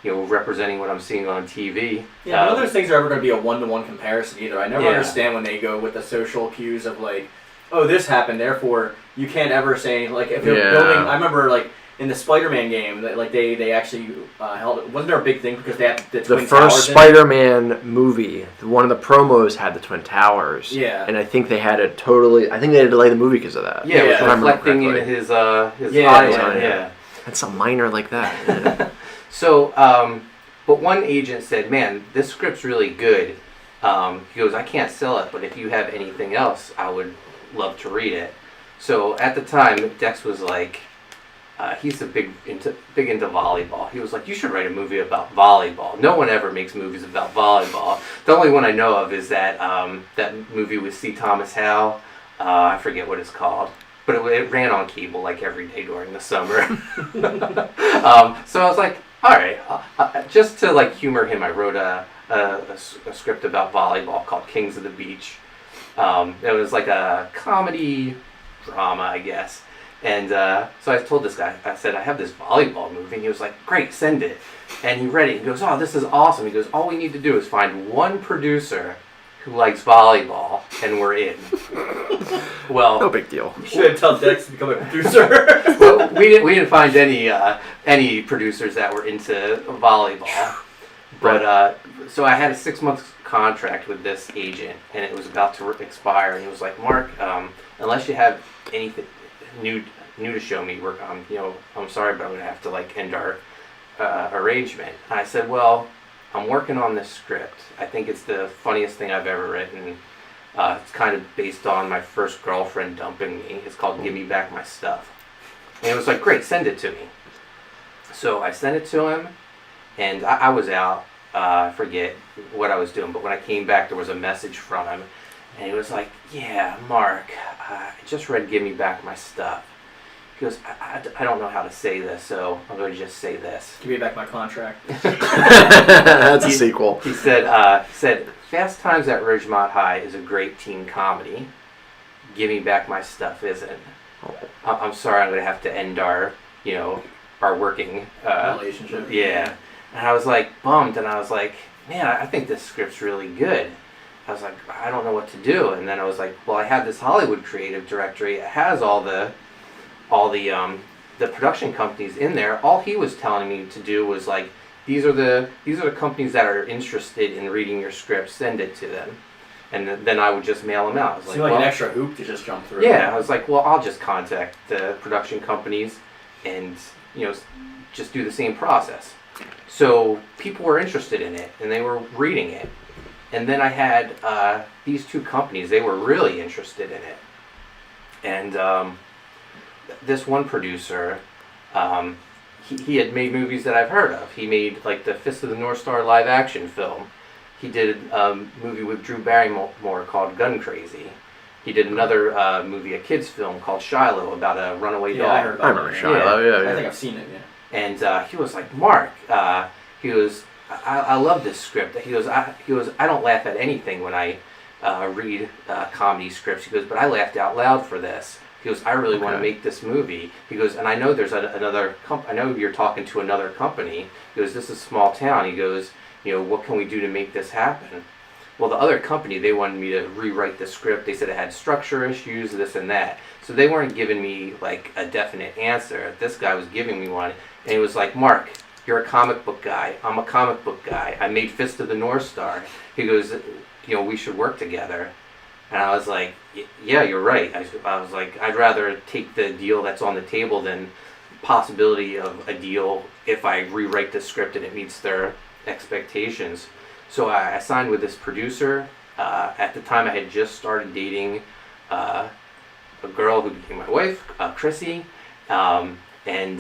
representing what I'm seeing on TV. Yeah, none of those things are ever going to be a one-to-one comparison either. I never understand when they go with the social cues of like, oh, this happened, therefore you can't ever say, like, if you're building. I remember like in the Spider-Man game, that like they actually held it. Wasn't there a big thing because they had the Twin Towers first Spider-Man movie? One of the promos had the Twin Towers. Yeah, and I think they had it totally. I think they had to delay the movie because of that. Yeah, it was reflecting in his eyes. Yeah. That's a minor like that. Yeah. So, but one agent said, man, this script's really good. He goes, I can't sell it, but if you have anything else, I would love to read it. So at the time, Dex was like, he's big into volleyball. He was like, you should write a movie about volleyball. No one ever makes movies about volleyball. The only one I know of is that movie with C. Thomas Howell. I forget what it's called. But it ran on cable like every day during the summer. So I was like, all right, just to like humor him, I wrote a script about volleyball called Kings of the Beach. It was like a comedy drama, I guess. And so I told this guy, I said, I have this volleyball movie. And he was like, great, send it. And he read it. He goes, oh, this is awesome. He goes, all we need to do is find one producer who likes volleyball, and we're in. Well, no big deal. You should tell Dex to become a producer. Well, we didn't find any producers that were into volleyball. But so I had a 6-month contract with this agent, and it was about to expire. And he was like, Mark, unless you have anything new to show me, I'm sorry, but I'm gonna have to like end our arrangement. And I said, well, I'm working on this script. I think it's the funniest thing I've ever written. It's kind of based on my first girlfriend dumping me. It's called Give Me Back My Stuff. And it was like, great, send it to me. So I sent it to him, and I was out. I forget what I was doing, but when I came back, there was a message from him. And he was like, yeah, Mark, I just read Give Me Back My Stuff. He goes, I don't know how to say this, so I'm going to just say this. Give me back my contract. That's a sequel. He said, Fast Times at Ridgemont High is a great teen comedy. Give Me Back My Stuff isn't. I'm sorry, I'm going to have to end our working relationship. Yeah. And I was like bummed, and I was like, man, I think this script's really good. I was like, I don't know what to do. And then I was like, well, I have this Hollywood Creative Directory. It has all the production companies in there. All he was telling me to do was like, these are the companies that are interested in reading your script. Send it to them, and then I would just mail them out. Seemed like an extra hoop to just jump through. Yeah, I was like, well, I'll just contact the production companies, and just do the same process. So people were interested in it, and they were reading it. And then I had these two companies. They were really interested in it, and this one producer, he had made movies that I've heard of. He made like the Fist of the North Star live action film. He did a movie with Drew Barrymore called Gun Crazy. He did another movie, a kid's film called Shiloh, about a runaway daughter. I remember Shiloh. Yeah. I think I've seen it. Yeah. And he was like, Mark, he goes, I love this script. He goes, I don't laugh at anything when I read comedy scripts. He goes, but I laughed out loud for this. He goes, I really want to make this movie. He goes, and I know there's another I know you're talking to another company. He goes, this is a small town. He goes, what can we do to make this happen? Well, the other company, they wanted me to rewrite the script. They said it had structure issues, this and that. So they weren't giving me like a definite answer. This guy was giving me one, and he was like, Mark, you're a comic book guy. I'm a comic book guy. I made Fist of the North Star. He goes, we should work together. And I was like, yeah, you're right. I was like, I'd rather take the deal that's on the table than possibility of a deal if I rewrite the script and it meets their expectations. So I signed with this producer. At the time, I had just started dating a girl who became my wife, Chrissy. And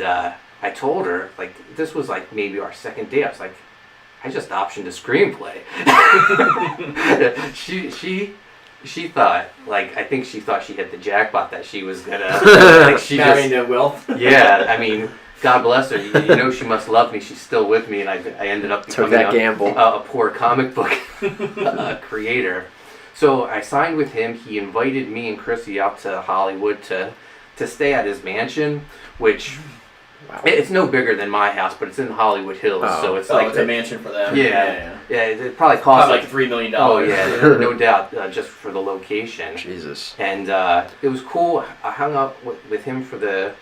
I told her, like, this was like maybe our second date. I was like, I just optioned a screenplay. She thought, like, I think she thought she hit the jackpot, that she was gonna like, she marrying to wealth. Yeah, I mean, God bless her. She must love me. She's still with me, and I ended up becoming a poor comic book creator. So I signed with him. He invited me and Chrissy out to Hollywood to stay at his mansion, which it's no bigger than my house, but it's in Hollywood Hills, so it's like it's a mansion for them. Yeah. It probably cost like $3 million. Oh yeah, no doubt, just for the location. Jesus. And it was cool. I hung up with him for the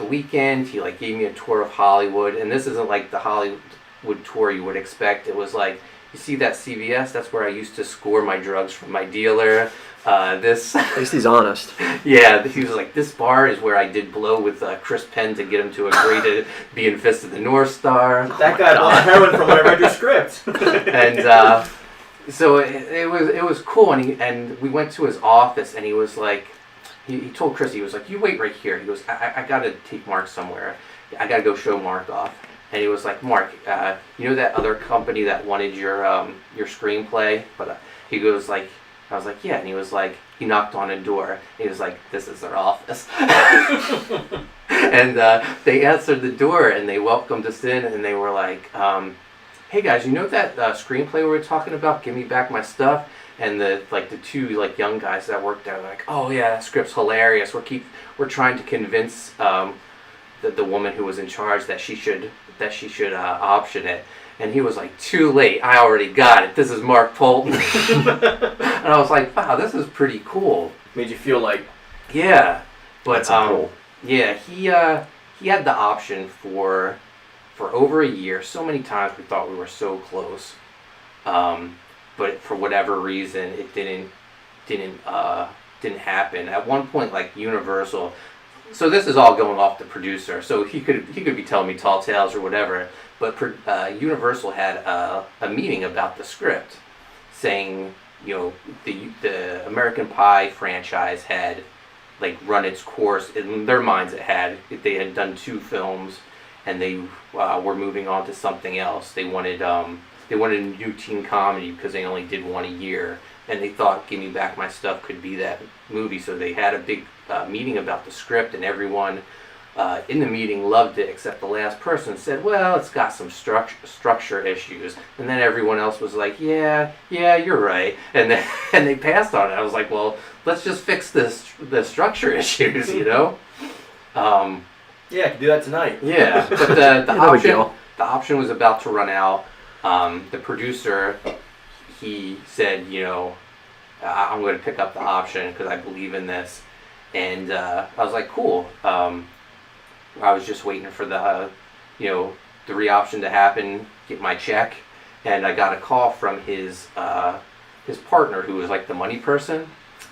weekend. He like gave me a tour of Hollywood, and this isn't like the Hollywood tour you would expect. It was like, you see that CVS? That's where I used to score my drugs from my dealer. At least he's honest. Yeah, he was like, this bar is where I did blow with Chris Penn to get him to agree to be in Fist of the North Star. That guy bought heroin from when I read your script. And so it was cool, and we went to his office, and he was like, he told Chris, he was like, you wait right here. He goes, I got to take Mark somewhere. I got to go show Mark off. And he was like, Mark, you know that other company that wanted your screenplay? But he goes like, I was like, yeah. And he was like, he knocked on a door. He was like, this is their office. And they answered the door, and they welcomed us in, and they were like, hey guys, you know that screenplay we were talking about? Give me back my stuff. And the two young guys that worked there were like, oh yeah, that script's hilarious. We're trying to convince the woman who was in charge that she should option it. And he was like, too late, I already got it. This is Mark Poulton. And I was like, wow, this is pretty cool. Made you feel like, yeah. But cool. Yeah, he had the option for over a year. So many times we thought we were so close, but for whatever reason it didn't happen. At one point, like Universal. So this is all going off the producer. So he could be telling me tall tales or whatever. But Universal had a meeting about the script, saying, the American Pie franchise had run its course. In their minds, they had done 2 films, and they were moving on to something else. They wanted a new teen comedy because they only did 1 a year, and they thought Give Me Back My Stuff could be that movie. So they had a big meeting about the script, and everyone in the meeting loved it, except the last person said, well, it's got some structure issues. And then everyone else was like, yeah, you're right. And then they passed on it. I was like, well, let's just fix the structure issues, Yeah, I can do that tonight. Yeah, but the option was about to run out. The producer, he said, I'm going to pick up the option because I believe in this. And I was like, cool. I was just waiting for the re-option to happen, get my check, and I got a call from his partner, who was like the money person,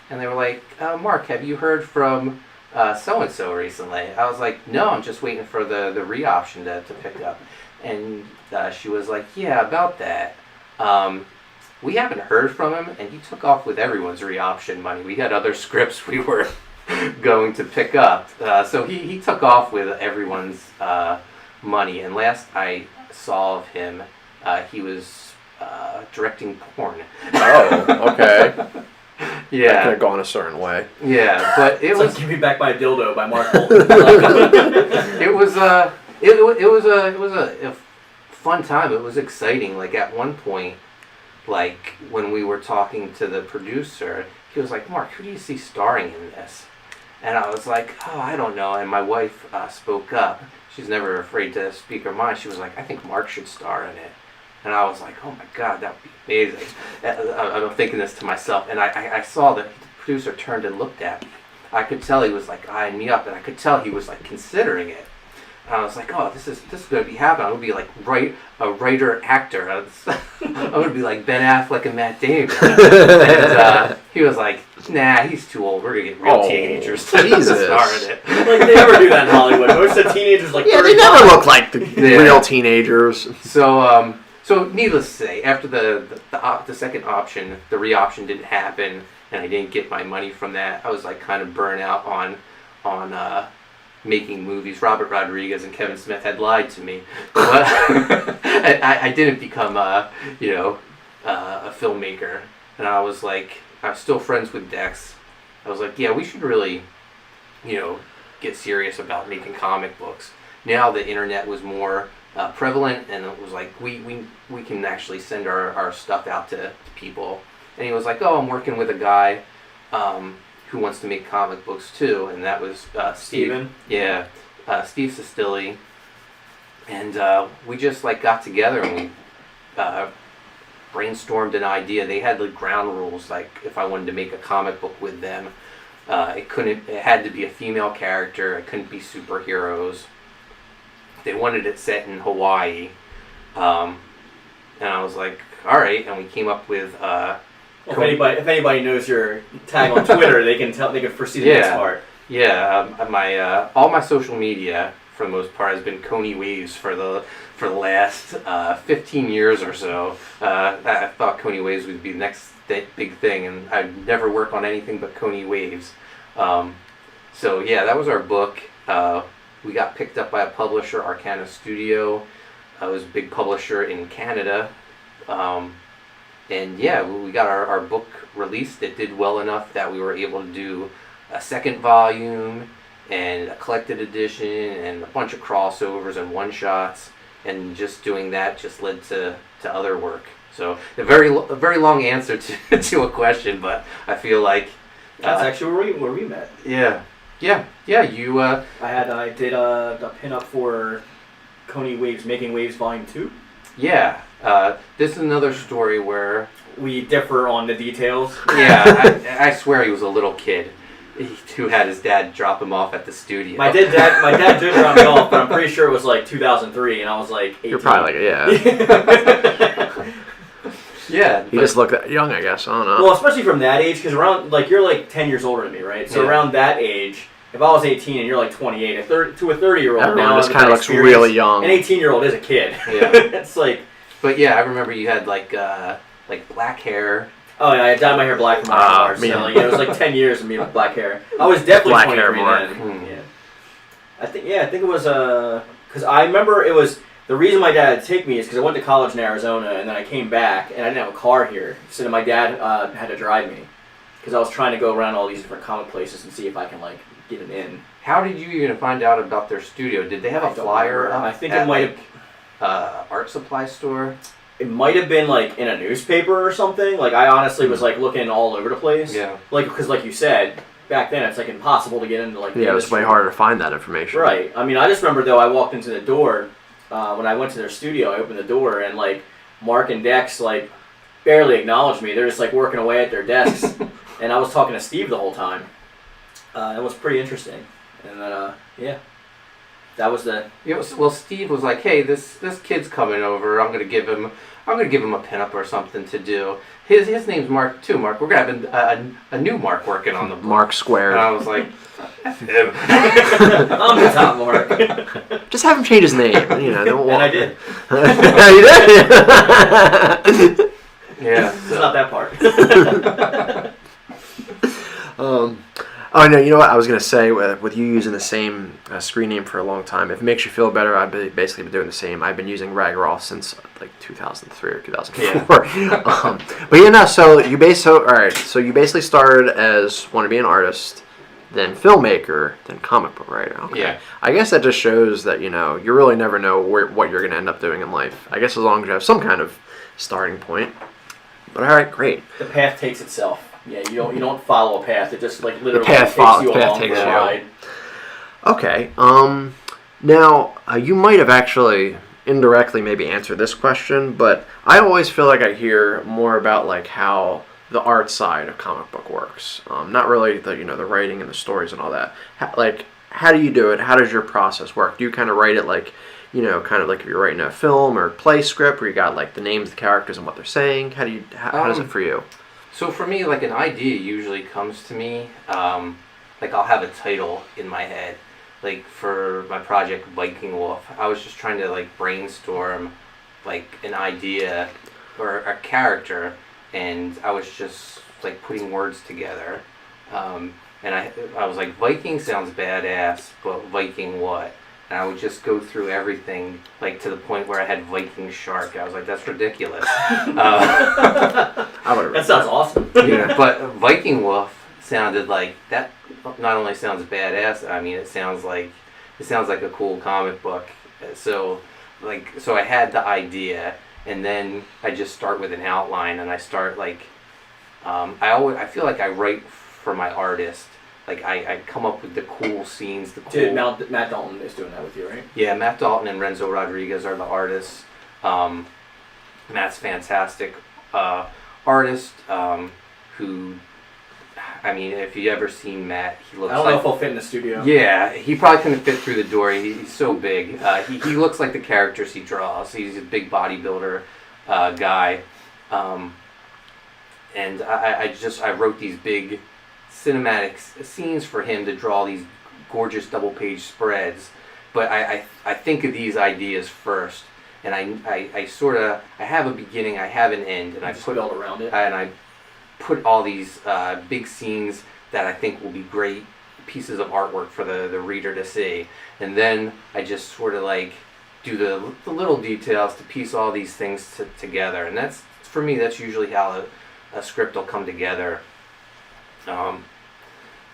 and they were like, Mark, have you heard from so-and-so recently? I was like, no, I'm just waiting for the re-option to pick up. And she was like, yeah, about that. We haven't heard from him, and he took off with everyone's re-option money. We had other scripts we were going to pick up. So he took off with everyone's money, and last I saw of him, he was directing porn. Oh, okay. That could Yeah, have gone a certain way. yeah, but it It's was like Give Me Back My Dildo by Mark Poulton. it was a fun time. It was exciting. Like at one point, like when we were talking to the producer, he was like, "Mark, who do you see starring in this?" And I was like, "Oh, I don't know." And my wife spoke up. She's never afraid to speak her mind. She was like, "I think Mark should star in it." And I was like, "Oh my God, that would be amazing." I'm thinking this to myself, and I saw that the producer turned and looked at me. I could tell he was like eyeing me up, and I could tell he was like considering it. And I was like, "Oh, this is going to be happening. I'm going to be like a writer actor. I'm going to be like Ben Affleck and Matt Damon." And he was like, "Nah, he's too old. We're going to get real teenagers to Jesus. star in it." Like they never do that in Hollywood. Most of the teenagers like Yeah, they 35. never look like the Yeah. real teenagers. So needless to say, after the second option, the re-option didn't happen, and I didn't get my money from that. I was like kind of burnt out on making movies. Robert Rodriguez and Kevin Smith had lied to me, but I didn't become a filmmaker. And I was still friends with Dex. I was like, yeah, we should really, get serious about making comic books. Now the internet was more prevalent, and it was like we can actually send our stuff out to people. And he was like, "Oh, I'm working with a guy who wants to make comic books too," and that was Steven? Yeah, Steve Sestilli. And we just got together and we brainstormed an idea. They had the ground rules, like if I wanted to make a comic book with them, it had to be a female character. It couldn't be superheroes. They wanted it set in Hawaii, and I was like, "All right." And we came up with. If anybody knows your tag on Twitter, they can foresee the next part. Yeah, all my social media for the most part has been Coney Waves for the last 15 years or so. I thought Coney Waves would be the next big thing, and I'd never work on anything but Coney Waves. So yeah, that was our book. We got picked up by a publisher, Arcana Studio. It was a big publisher in Canada. And yeah, we got our book released. It did well enough that we were able to do a second volume and a collected edition and a bunch of crossovers and one-shots. And just doing that just led to other work. So a very long answer to a question, but I feel like... That's actually where we met. Yeah. You. I did a pinup for Coney Waves, Making Waves Volume 2. Yeah. This is another story where we differ on the details. Yeah, I swear he was a little kid who had his dad drop him off at the studio. My dad did drop me off, but I'm pretty sure it was like 2003, and I was like 18. You're probably yeah. Yeah. You just look that young, I guess. I don't know. Well, especially from that age, because around you're 10 years older than me, right? So around that age, if I was 18 and you're 28, to a 30-year-old, everyone now just kind of looks really young. An 18-year-old is a kid. Yeah. It's like. But yeah, I remember you had like black hair. Oh yeah, I dyed my hair black for martial arts. So it was 10 years of me with black hair. I was definitely black 23 hair mark. then. Yeah. I think it was because I remember it was the reason my dad had to take me is because I went to college in Arizona and then I came back and I didn't have a car here, so then my dad had to drive me because I was trying to go around all these different comic places and see if I can get it in. How did you even find out about their studio? Did they have a flyer? I think it might have art supply store. It might have been in a newspaper or something. I honestly was looking all over the place. Yeah. Because like you said, back then it's impossible to get into the it was way harder to find that information. Right. I mean, I just remember though I walked into the door when I went to their studio. I opened the door and Mark and Dex barely acknowledged me. They're just working away at their desks, and I was talking to Steve the whole time. It was pretty interesting, and then that was the. Well, Steve was like, "Hey, this kid's coming over. I'm gonna give him a pinup or something to do." His name's Mark too. Mark, we're gonna have a new Mark working on the book. Mark Squared. And I was like, F him. I'm the top Mark. Just have him change his name. And I did. You did. Yeah, it's not that part. Oh, no, you know what I was going to say, with you using the same screen name for a long time, if it makes you feel better, I've basically been doing the same. I've been using Raggroth since like 2003 or 2004. But yeah, no, so you basically started as want to be an artist, then filmmaker, then comic book writer. Okay. Yeah. I guess that just shows that, you really never know what you're going to end up doing in life. I guess as long as you have some kind of starting point. But all right, great. The path takes itself. Yeah, you don't follow a path. It just like literally path takes you the path along takes the you. ride. Okay. Now you might have actually indirectly maybe answered this question, but I always feel like I hear more about like how the art side of comic book works. Not really the the writing and the stories and all that. How do you do it? How does your process work? Do you kind of write it like kind of like if you're writing a film or play script where you got like the names of the characters and what they're saying? How does it for you? So for me, like an idea usually comes to me. Like I'll have a title in my head. Like for my project Viking Wolf, I was just trying to like brainstorm like an idea or a character, and I was just like putting words together. And I was like, Viking sounds badass, but Viking what? And I would just go through everything, like to the point where I had Viking shark. I was like, that's ridiculous. That sounds awesome. Yeah, but Viking Wolf sounded like that. Not only sounds badass, I mean, it sounds like a cool comic book. So I had the idea, and then I just start with an outline, and I start like, I feel like I write for my artist. Like I come up with the cool scenes, the cool. Dude, Matt Dalton is doing that with you, right? Yeah, Matt Dalton and Renzo Rodriguez are the artists. Matt's fantastic artist. Who, I mean, if you ever seen Matt, he looks. I don't know if he'll fit in the studio. Yeah, he probably couldn't fit through the door. He's so big. He looks like the characters he draws. He's a big bodybuilder guy. And I wrote these big cinematic scenes for him to draw these gorgeous double page spreads, but I think of these ideas first, and I sort of have a beginning, I have an end, and I just build around it, and I put all these big scenes that I think will be great pieces of artwork for the reader to see, and then I just sort of like do the little details to piece all these things together, and that's for me, that's usually how a script will come together.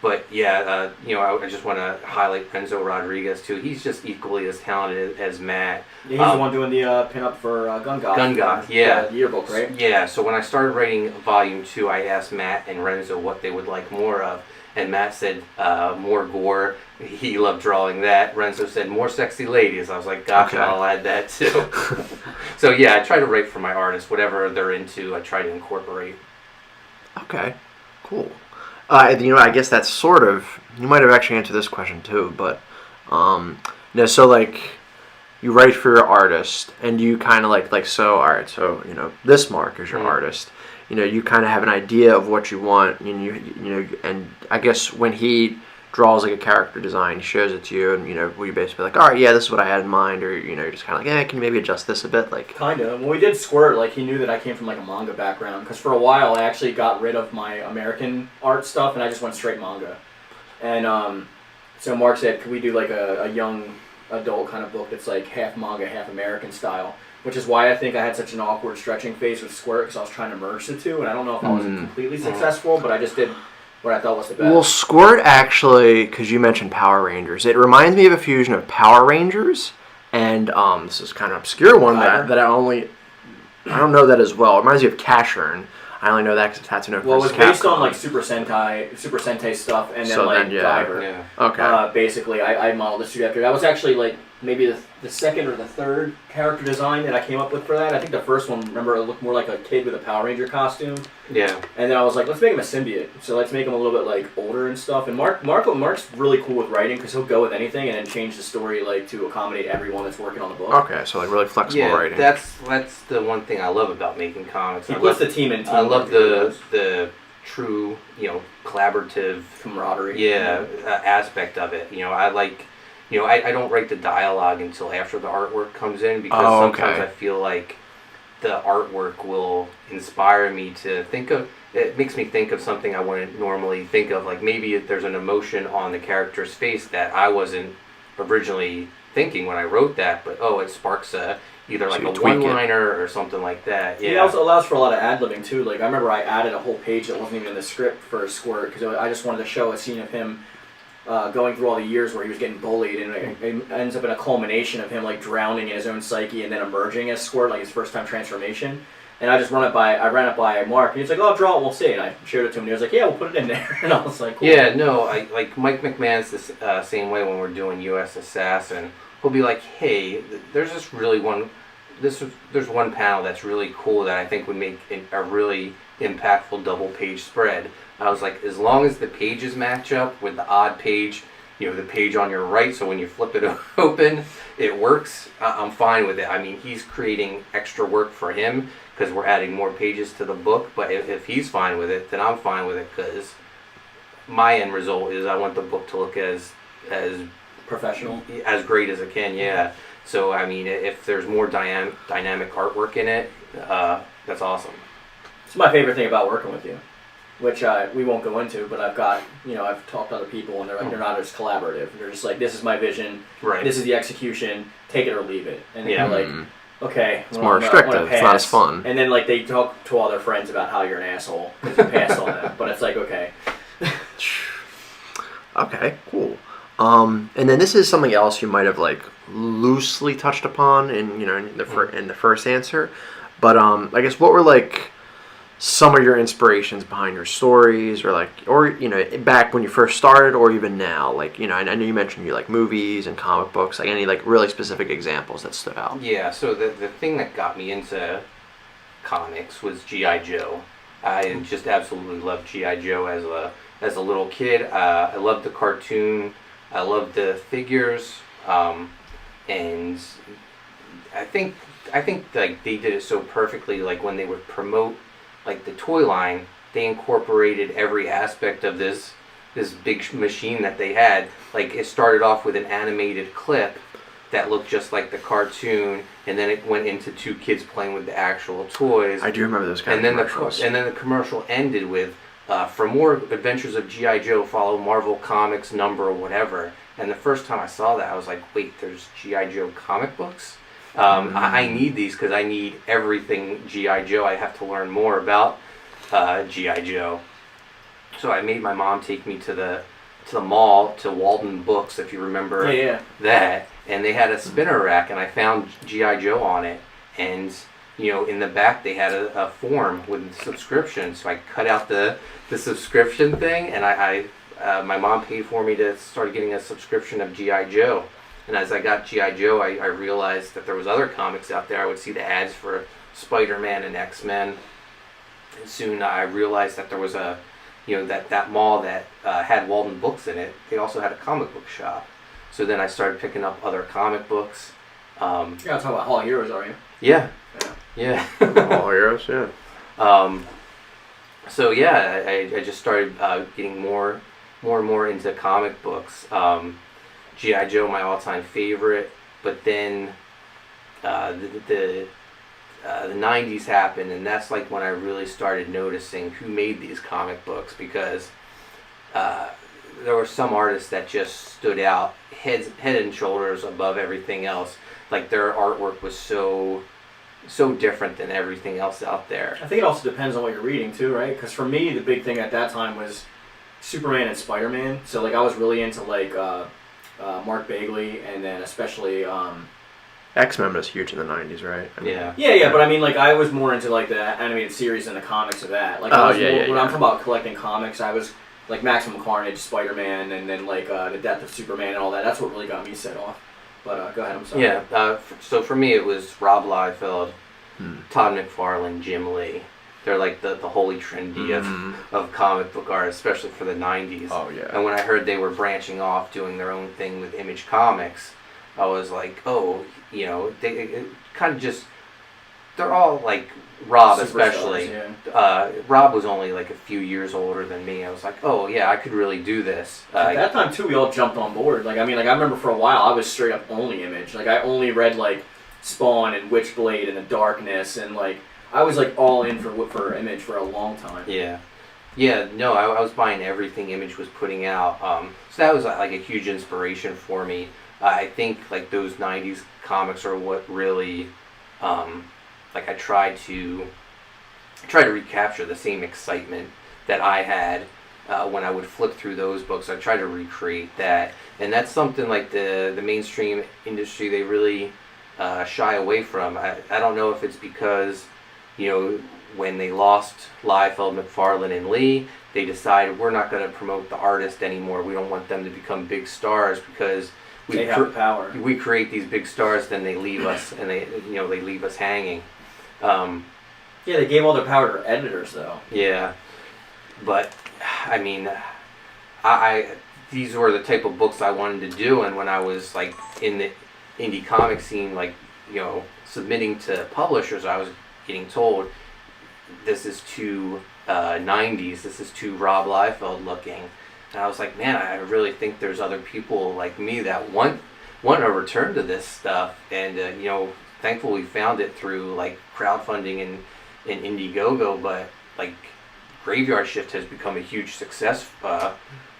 But yeah, I just want to highlight Renzo Rodriguez too. He's just equally as talented as Matt. Yeah, he's the one doing the pinup for Gun Goth. Gun Goth, yeah. The yearbook, right? Yeah, so when I started writing Volume 2, I asked Matt and Renzo what they would like more of. And Matt said more gore. He loved drawing that. Renzo said more sexy ladies. I was like, gotcha, okay. I'll add that too. So yeah, I try to write for my artists. Whatever they're into, I try to incorporate. Okay, cool. I guess that's sort of, you might have actually answered this question too, but, so like, you write for your artist, and you kind of this Mark is your artist, you kind of have an idea of what you want, and and I guess when he draws like a character design, he shows it to you, and will you basically like, all right, yeah, this is what I had in mind, or you're just kind of like, yeah, can you maybe adjust this a bit, like. Kind of. When we did Squirt, like he knew that I came from like a manga background, because for a while I actually got rid of my American art stuff, and I just went straight manga. And so Mark said, could we do like a young adult kind of book that's like half manga, half American style, which is why I think I had such an awkward stretching phase with Squirt, because I was trying to merge the two, and I don't know if I was completely successful, but I just did what I thought was the best. Well, Squirt actually, because you mentioned Power Rangers, it reminds me of a fusion of Power Rangers and this is kind of obscure one that I don't know that as well. It reminds me of Cashern. I only know that because it's Tatsunoko. Well, it was based on like Super Sentai stuff, and then Guyver. Yeah. Okay. Basically, I modeled the suit after. That was actually like maybe the second or the third character design that I came up with for that. I think the first one, remember, it looked more like a kid with a Power Ranger costume. Yeah. And then I was like, let's make him a symbiote. So let's make him a little bit like older and stuff. And Mark's really cool with writing, because he'll go with anything and then change the story like to accommodate everyone that's working on the book. Okay, so like really flexible writing. That's the one thing I love about making comics. He puts the team in. I love the true, collaborative camaraderie. Aspect of it. I like. I don't write the dialogue until after the artwork comes in, because sometimes I feel like the artwork will inspire me to think of. It makes me think of something I wouldn't normally think of. Like maybe there's an emotion on the character's face that I wasn't originally thinking when I wrote that, but it sparks either like a one-liner or something like that. Yeah. It also allows for a lot of ad-libbing too. Like I remember I added a whole page that wasn't even in the script for Squirt because I just wanted to show a scene of him going through all the years where he was getting bullied, and it ends up in a culmination of him like drowning in his own psyche and then emerging as Squirt, like his first time transformation. And I just ran it by Mark, and he's like, "Oh, I'll draw it, we'll see." And I showed it to him, and he was like, "Yeah, we'll put it in there." And I was like, cool. Yeah, no, I like Mike McMahon's the same way when we're doing U.S. Assassin. He'll be like, "Hey, there's one panel that's really cool that I think would make a really impactful double page spread." I was like, as long as the pages match up with the odd page, the page on your right, so when you flip it open, it works. I'm fine with it. I mean, he's creating extra work for him because we're adding more pages to the book, but if he's fine with it, then I'm fine with it because my end result is I want the book to look as professional, as great as it can. Yeah. So I mean, if there's more dynamic artwork in it, that's awesome. It's my favorite thing about working with you, which we won't go into, but I've talked to other people, and they're not as collaborative. They're just like, this is my vision, right? This is the execution, take it or leave it. And they're like, okay, it's more restrictive. It's not as fun. And then like they talk to all their friends about how you're an asshole because you passed on them. But it's like, okay. Okay, cool. And then this is something else you might have like loosely touched upon in the first answer, but I guess what were like some of your inspirations behind your stories, or back when you first started, or even now, like I know you mentioned you like movies and comic books, like any like really specific examples that stood out. Yeah, so the thing that got me into comics was G.I. Joe. I just absolutely loved G.I. Joe as a little kid. I loved the cartoon. I loved the figures, and I think like they did it so perfectly. Like when they would promote like the toy line, they incorporated every aspect of this big machine that they had. Like it started off with an animated clip that looked just like the cartoon, and then it went into two kids playing with the actual toys. I do remember those kind of commercials. And then the commercial ended with, for more adventures of G.I. Joe, follow Marvel Comics number whatever. And the first time I saw that, I was like, wait, there's G.I. Joe comic books? I need these because I need everything G.I. Joe. I have to learn more about G.I. Joe. So I made my mom take me to the mall, to Walden Books, if you remember that. And they had a spinner rack, and I found G.I. Joe on it. And in the back they had a form with subscription. So I cut out the subscription thing, and my mom paid for me to start getting a subscription of G.I. Joe. And as I got G.I. Joe, I realized that there was other comics out there. I would see the ads for Spider-Man and X-Men. And soon I realized that there was that mall that had Walden Books in it. They also had a comic book shop. So then I started picking up other comic books. You're not talking about Hall of Heroes, are you? Yeah. All Heroes, yeah. So yeah, I just started getting more and more into comic books. G.I. Joe, my all-time favorite, but then the 90s happened, and that's like when I really started noticing who made these comic books, because there were some artists that just stood out head and shoulders above everything else. Like their artwork was so different than everything else out there. I think it also depends on what you're reading too, right? Because for me, the big thing at that time was Superman and Spider-Man. So like I was really into like Mark Bagley, and then especially X-Men was huge in the 90s, right? I mean, yeah. But I mean, like I was more into like the animated series and the comics of that. Like when I'm talking about collecting comics, I was like Maximum Carnage, Spider-Man, and then like the Death of Superman and all that. That's what really got me set off. But go ahead, I'm sorry. Yeah, so for me it was Rob Liefeld, Todd McFarlane, Jim Lee. They're like the holy trinity of comic book art, especially for the 90s. Oh, yeah. And when I heard they were branching off, doing their own thing with Image Comics, I was like, they kind of just, they're all like, Rob especially. Yeah. Rob was only like a few years older than me. I was like, oh yeah, I could really do this. At that time too, we all jumped on board. Like I remember for a while I was straight up only Image. Like I only read like Spawn and Witchblade and the Darkness, and like I was like all in for Image for a long time. Yeah. Yeah, no, I was buying everything Image was putting out. So that was like a huge inspiration for me. I think like those 90s comics are what really, like I tried to recapture the same excitement that I had when I would flip through those books. I tried to recreate that. And that's something like the mainstream industry, they really shy away from. I don't know if it's because, you know, when they lost Liefeld, McFarlane, and Lee, they decided we're not going to promote the artist anymore. We don't want them to become big stars because They have power. we create these big stars, then they leave us, and they leave us hanging. Yeah, they gave all their power to editors, though. Yeah, but I mean, these were the type of books I wanted to do, and when I was like in the indie comic scene, like, you know, submitting to publishers, I was getting told, this is too 90s, this is too Rob Liefeld looking. And I was like, man, I really think there's other people like me that want to return to this stuff. And, you know, thankfully found it through like crowdfunding and Indiegogo, but like Graveyard Shift has become a huge success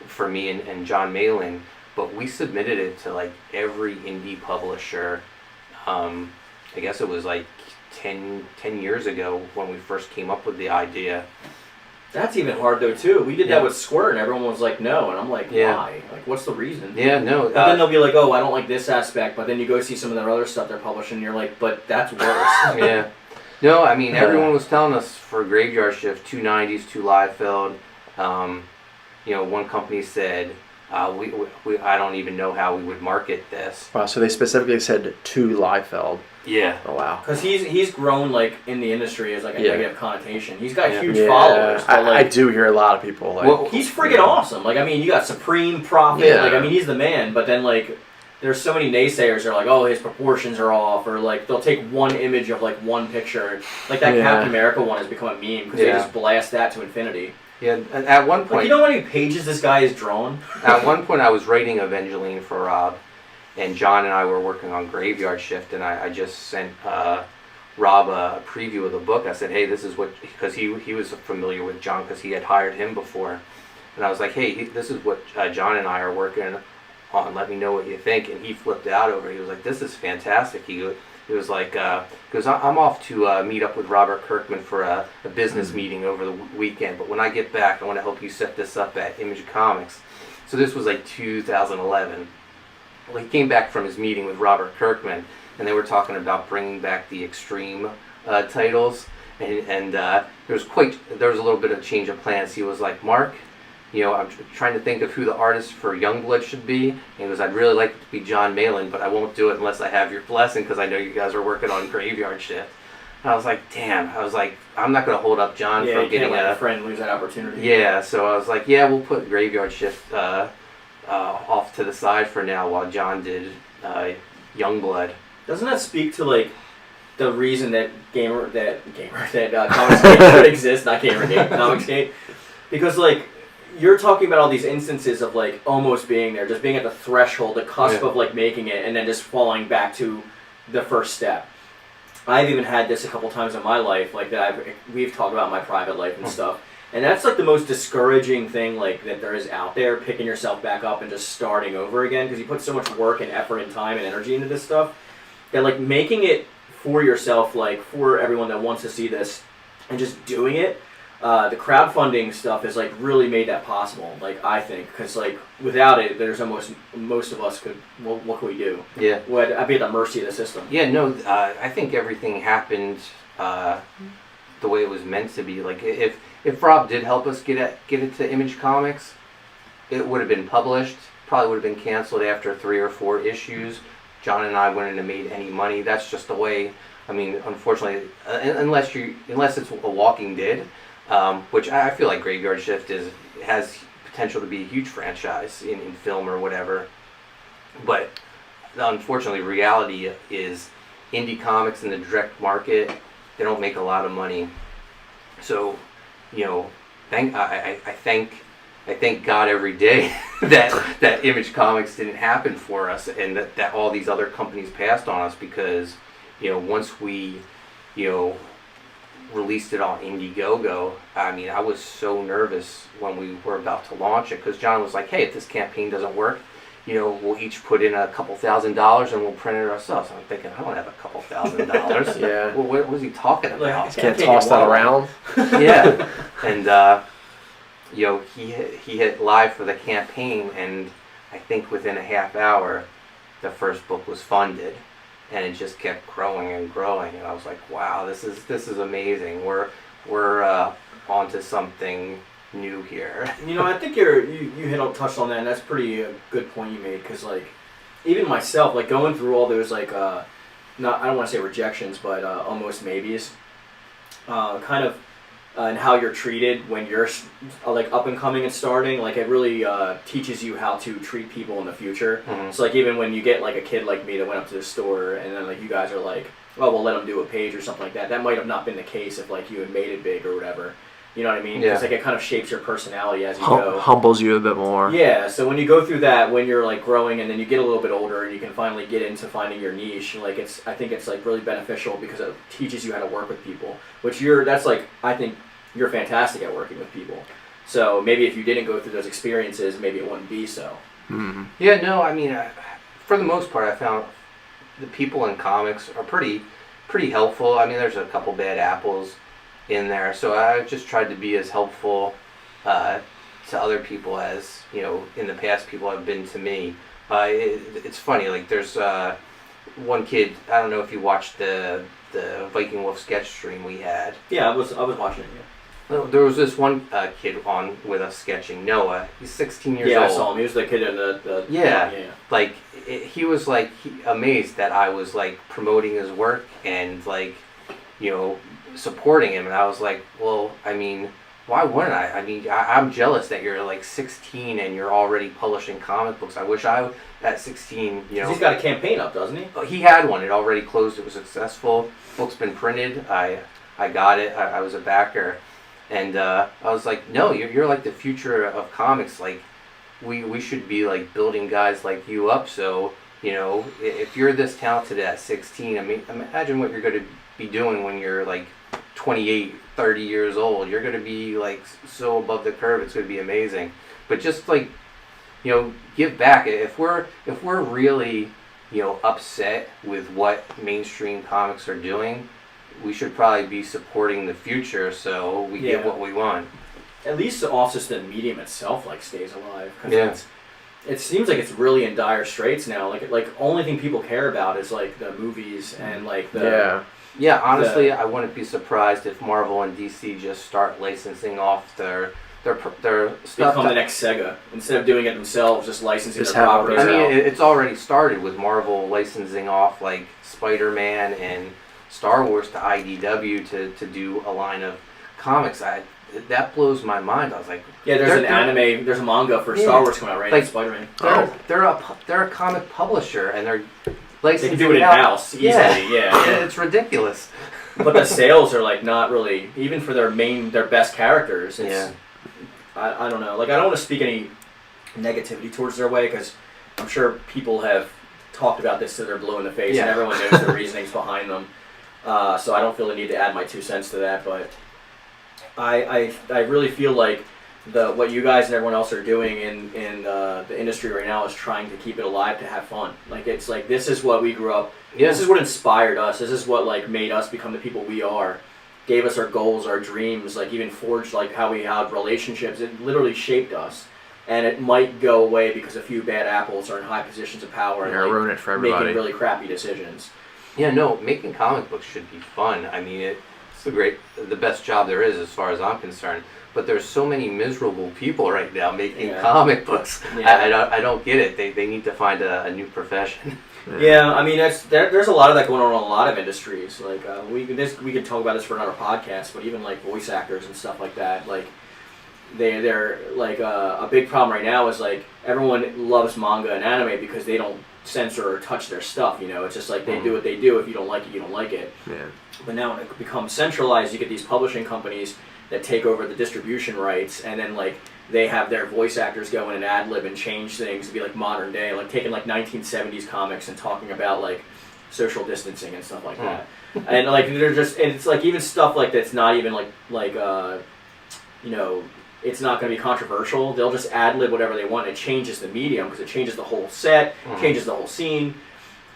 for me and John Malin. But we submitted it to like every indie publisher. I guess it was like 10 years ago when we first came up with the idea. That's even hard though too. We did that with Squirt, and everyone was like, "No," and I'm like, "Why? Like, what's the reason?" Yeah, no. But then they'll be like, "Oh, I don't like this aspect," but then you go see some of their other stuff they're publishing, and you're like, "But that's worse." Yeah. No, I mean, everyone was telling us for Graveyard Shift, 2 90s, 2 Liefeld. You know, one company said, we I don't even know how we would market this. Wow, so they specifically said to Liefeld. Yeah. Oh, wow. Because he's grown like in the industry as like a negative connotation. He's got huge Yeah, followers. But, I like, do hear a lot of people like. Well, he's friggin' awesome. Like, I mean, you got Supreme Prophet. Yeah. Like, I mean, he's the man. But then like, there's so many naysayers that are like, oh, his proportions are off, or like they'll take one image of like one picture. Like that Captain America one has become a meme because they just blast that to infinity. Yeah, and at one point... Like, you know how many pages this guy has drawn? At one point I was writing Evangeline for Rob, and John and I were working on Graveyard Shift, and I just sent Rob a preview of the book. I said, hey, this is what... Because he was familiar with John because he had hired him before. And I was like, hey, this is what John and I are working on. Let me know what you think. And he flipped out over it. He was like, this is fantastic. He was like, because I'm off to meet up with Robert Kirkman for a business meeting over the weekend, but when I get back, I want to help you set this up at Image Comics. So this was like 2011. Well, he came back from his meeting with Robert Kirkman, and they were talking about bringing back the Extreme titles, and there was a little bit of change of plans. He was like, Mark, you know, I'm trying to think of who the artist for Youngblood should be. And he goes, I'd really like it to be John Malin, but I won't do it unless I have your blessing because I know you guys are working on Graveyard Shift. And I was like, damn. I was like, I'm not going to hold up John from getting a friend lose that opportunity. Yeah, so I was like, yeah, we'll put Graveyard Shift off to the side for now while John did Youngblood. Doesn't that speak to like the reason that Comicsgate should exist, not Gamergate, Comicsgate? Because like, you're talking about all these instances of like almost being there, just being at the threshold, the cusp of like making it, and then just falling back to the first step. I've even had this a couple times in my life, like that. We've talked about my private life and stuff, and that's like the most discouraging thing like that there is out there. Picking yourself back up and just starting over again because you put so much work and effort and time and energy into this stuff. That like making it for yourself, like for everyone that wants to see this, and just doing it. The crowdfunding stuff has like really made that possible. Like I think, because like without it, there's almost most of us could. Well, what could we do? Yeah. I'd be at the mercy of the system. Yeah. No. I think everything happened the way it was meant to be. Like if Rob did help us get it to Image Comics, it would have been published. Probably would have been canceled after 3 or 4 issues. John and I wouldn't have made any money. That's just the way. I mean, unfortunately, unless it's a Walking Dead. Which I feel like Graveyard Shift has potential to be a huge franchise in film or whatever. But unfortunately, reality is indie comics in the direct market, they don't make a lot of money. So, you know, I thank God every day that Image Comics didn't happen for us and that all these other companies passed on us because, once we, released it on Indiegogo, I mean, I was so nervous when we were about to launch it, because John was like, hey, if this campaign doesn't work, we'll each put in a couple $1,000s and we'll print it ourselves. I'm thinking, I don't have a couple $1,000s. Yeah. Well, what was he talking about? Can't toss that around. Yeah. And, he hit live for the campaign, and I think within a half hour, the first book was funded. And it just kept growing and growing, and I was like, "Wow, this is amazing. We're onto something new here." I think you touched on that, and that's pretty good point you made, because like even myself, like going through all those like I don't want to say rejections, but almost maybes, kind of. And how you're treated when you're like up and coming and starting, like it really teaches you how to treat people in the future. Mm-hmm. So like even when you get like a kid like me that went up to the store, and then like you guys are like, oh, we'll let them do a page or something like that. That might have not been the case if like you had made it big or whatever. You know what I mean? Because like it kind of shapes your personality as you go. Humbles you a bit more. Yeah. So when you go through that, when you're like growing, and then you get a little bit older, and you can finally get into finding your niche. Like I think it's like really beneficial because it teaches you how to work with people. Which I think you're fantastic at working with people. So maybe if you didn't go through those experiences, maybe it wouldn't be so. Mm-hmm. Yeah. No. I mean, for the most part, I found the people in comics are pretty helpful. I mean, there's a couple bad apples in there, so I just tried to be as helpful to other people as in the past people have been to me. It's funny, like there's one kid, I don't know if you watched the Viking Wolf sketch stream we had. Yeah, I was watching it. Yeah. There was this one kid on with us sketching, Noah. He's 16 years old. Yeah, I saw him. He was the kid in the yeah. Yeah. He was like amazed that I was like promoting his work and like supporting him, and I was like, well, I mean, why wouldn't I? I mean, I'm jealous that you're like 16 and you're already publishing comic books. I wish I at 16, He's got a campaign up, doesn't he? He had one. It already closed. It was successful. Book's been printed. I got it. I was a backer. And I was like, no, you're like the future of comics. Like, we should be like building guys like you up. So, if you're this talented at 16, I mean, imagine what you're going to be doing when you're like 28, 30 years old. You're going to be like so above the curve. It's going to be amazing. But just like, give back. If we're really, upset with what mainstream comics are doing, we should probably be supporting the future so we get what we want. At least also the medium itself like stays alive. Yeah. It seems like it's really in dire straits now. Like only thing people care about is like the movies and like the Yeah, honestly, I wouldn't be surprised if Marvel and DC just start licensing off their stuff. Become the next Sega. Instead of doing it themselves, just licensing Just their have properties I mean, out. it's already started with Marvel licensing off like Spider-Man and Star Wars to IDW to do a line of comics. That blows my mind. I was like, Yeah, there's a manga for Star Wars coming out right now, like, Spider-Man. They're a comic publisher and they're licensing. They can do it in-house easily, yeah. It's ridiculous. But the sales are like not really, even for their best characters. It's, I don't know. Like, I don't want to speak any negativity towards their way, because I'm sure people have talked about this till they're blue in the face, and everyone knows the reasonings behind them. So I don't feel the need to add my 2 cents to that, but I really feel like what you guys and everyone else are doing in the industry right now is trying to keep it alive, to have fun. Like, it's like, this is what we grew up. Yeah. This is what inspired us. This is what like made us become the people we are. Gave us our goals, our dreams, like even forged like how we had relationships. It literally shaped us. And it might go away because a few bad apples are in high positions of power and like, ruin it for everybody. Making really crappy decisions. Yeah, no, making comic books should be fun. I mean, it's the best job there is as far as I'm concerned. But there's so many miserable people right now making comic books. Yeah. I don't get it. They need to find a new profession. Yeah, I mean, there's a lot of that going on in a lot of industries. Like we could talk about this for another podcast, but even like voice actors and stuff like that, like they're like a big problem right now is like everyone loves manga and anime because they don't censor or touch their stuff. It's just like they do what they do. If you don't like it, you don't like it. Yeah. But now when it becomes centralized, you get these publishing companies that take over the distribution rights, and then like they have their voice actors go in and ad lib and change things to be like modern day, like taking like 1970s comics and talking about like social distancing and stuff like that. And like they're just, and it's like even stuff like that's not even you know, it's not going to be controversial. They'll just ad-lib whatever they want. It changes the medium because it changes the whole set, changes the whole scene.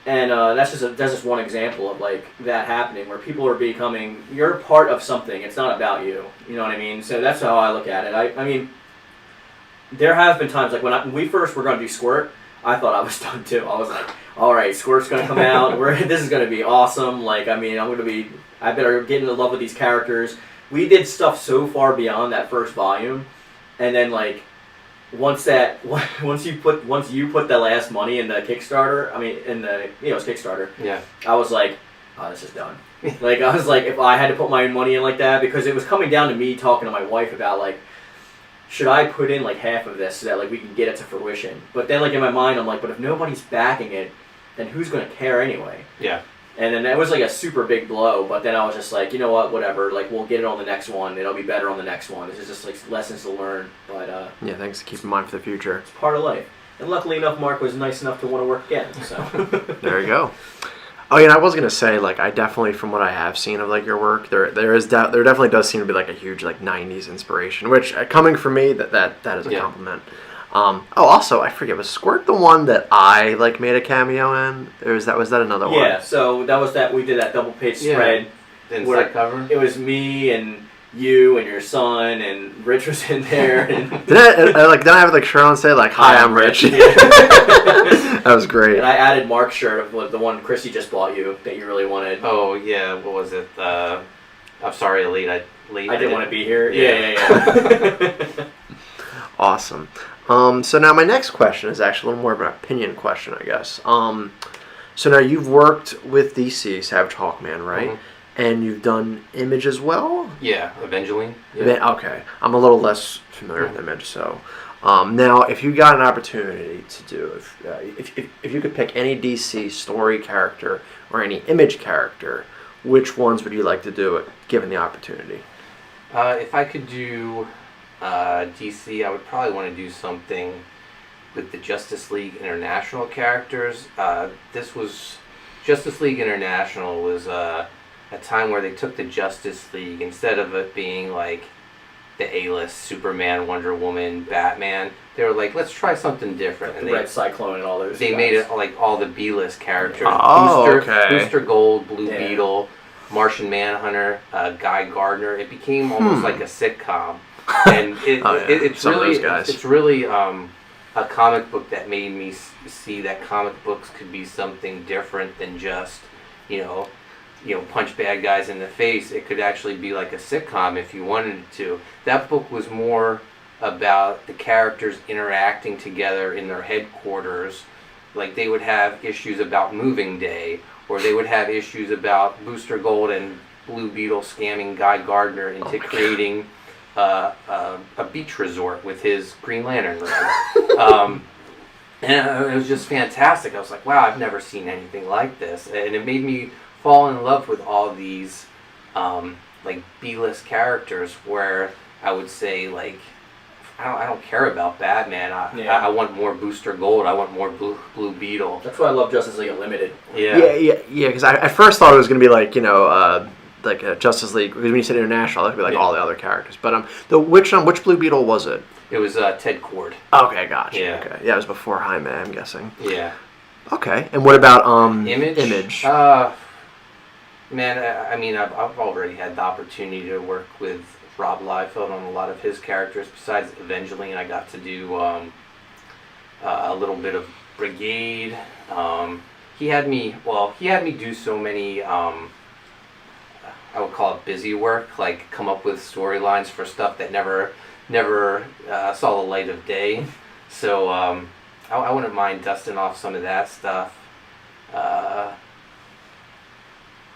And that's just one example of like that happening where people are becoming, you're part of something. It's not about you. You know what I mean? So that's how I look at it. I mean, there have been times like when we first were going to do Squirt, I thought I was done too. I was like, all right, Squirt's going to come out. This is going to be awesome. Like, I mean, I better get into love with these characters. We did stuff so far beyond that first volume, and then like once you put the last money in the Kickstarter, it's Kickstarter. Yeah. I was like, oh, this is done. Like I was like, if I had to put my own money in like that, because it was coming down to me talking to my wife about like, should I put in like half of this so that like we can get it to fruition? But then like in my mind, I'm like, but if nobody's backing it, then who's going to care anyway? Yeah. And then that was like a super big blow, but then I was just like, you know what, whatever, like we'll get it on the next one, it'll be better on the next one. This is just like lessons to learn, but yeah, things to keep in mind for the future. It's part of life. And luckily enough, Mark was nice enough to want to work again, so. There you go. Oh yeah, and I was gonna say, like, I definitely, from what I have seen of like your work, there definitely does seem to be like a huge like '90s inspiration, which coming from me, that is a compliment. Also, I forget, was Squirt the one that I like made a cameo in, or was that another one? Yeah, so that was we did that double page spread. The inside cover. It was me and you and your son, and Rich was in there. And Did I have like shirt on say like, "Hi, I'm Rich." Yeah. That was great. And I added Mark's shirt of the one Chrissy just bought you that you really wanted. Oh yeah, what was it? I'm sorry, Elite. I didn't want to be here. Yeah. Awesome. So now my next question is actually a little more of an opinion question, I guess. So now you've worked with DC, Savage Hawkman, right? Mm-hmm. And you've done Image as well? Yeah, Evangeline. Yeah. Okay. I'm a little less familiar with Image, so... now, if you got an opportunity to do, if you could pick any DC story character or any Image character, which ones would you like to do it, given the opportunity? If I could do DC, I would probably want to do something with the Justice League International characters. Justice League International was a time where they took the Justice League, instead of it being like the A-list Superman, Wonder Woman, Batman, they were like, let's try something different. And Red Cyclone and all those They guys. made it like all the B-list characters. Okay. Booster Gold, Blue Beetle, Martian Manhunter, Guy Gardner. It became almost like a sitcom. And it's really a comic book that made me see that comic books could be something different than just, punch bad guys in the face. It could actually be like a sitcom if you wanted it to. That book was more about the characters interacting together in their headquarters. Like they would have issues about moving day, or they would have issues about Booster Gold and Blue Beetle scamming Guy Gardner into creating a beach resort with his Green Lantern ring. And it was just fantastic. I was like, wow, I've never seen anything like this. And it made me fall in love with all these like B-list characters, where I would say like, I don't care about Batman. I want more Booster Gold. I want more Blue Beetle. That's why I love Justice League Unlimited. Yeah. Because I first thought it was going to be like like a Justice League. Because when you said international, that could be like all the other characters. But which Blue Beetle was it? It was Ted Kord. Okay, gotcha. Yeah. Okay. Yeah, it was before Jaime, I'm guessing. Yeah. Okay. And what about Image? Image. Man, I mean, I've already had the opportunity to work with Rob Liefeld on a lot of his characters. Besides Evangeline, I got to do a little bit of Brigade. He had me do so many, I would call it busy work, like come up with storylines for stuff that never saw the light of day. So I wouldn't mind dusting off some of that stuff.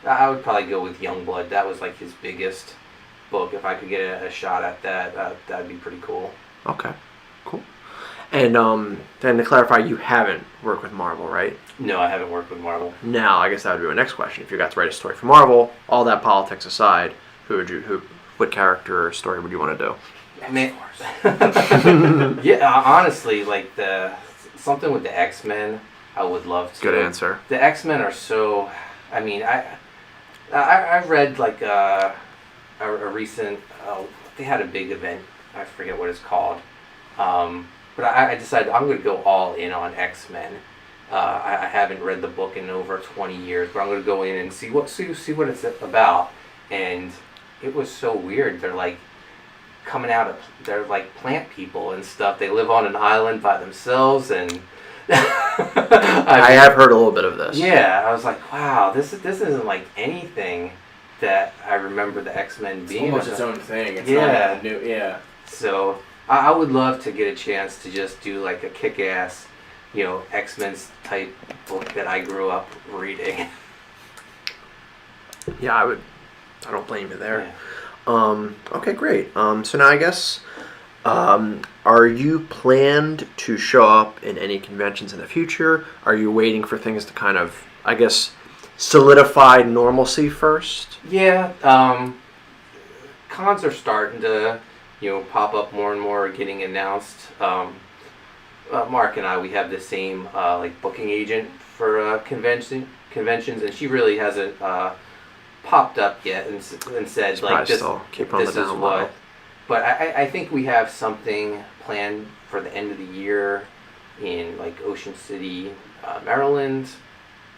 I would probably go with Youngblood. That was like his biggest book. If I could get a shot at that, that'd be pretty cool. Okay, cool. And then to clarify, you haven't worked with Marvel, right? No, I haven't worked with Marvel. Now, I guess that would be my next question. If you got to write a story for Marvel, all that politics aside, what character or story would you want to do? Yeah, honestly, like something with the X-Men. I would love to. Good answer. The X-Men are so. I mean, I read like a recent. They had a big event. I forget what it's called. But I decided I'm going to go all in on X-Men. I haven't read the book in over 20 years, but I'm going to go in and see what it's about. And it was so weird. They're like coming out of, they're like plant people and stuff. They live on an island by themselves, and I have heard a little bit of this. Yeah, I was like, wow, this isn't like anything that I remember the X-Men being. It's almost its own thing. It's Yeah. not new. Yeah. So I would love to get a chance to just do like a kick-ass, X-Men type book that I grew up reading. Yeah, I don't blame you there. Yeah. Okay, great. So now I guess, are you planned to show up in any conventions in the future? Are you waiting for things to kind of, I guess, solidify normalcy first? Yeah, cons are starting to, pop up more and more, getting announced. Mark and I, we have the same like booking agent for conventions, and she really hasn't popped up yet and said like this. Keep on this the is down what. low. But I think we have something planned for the end of the year in like Ocean City, Maryland.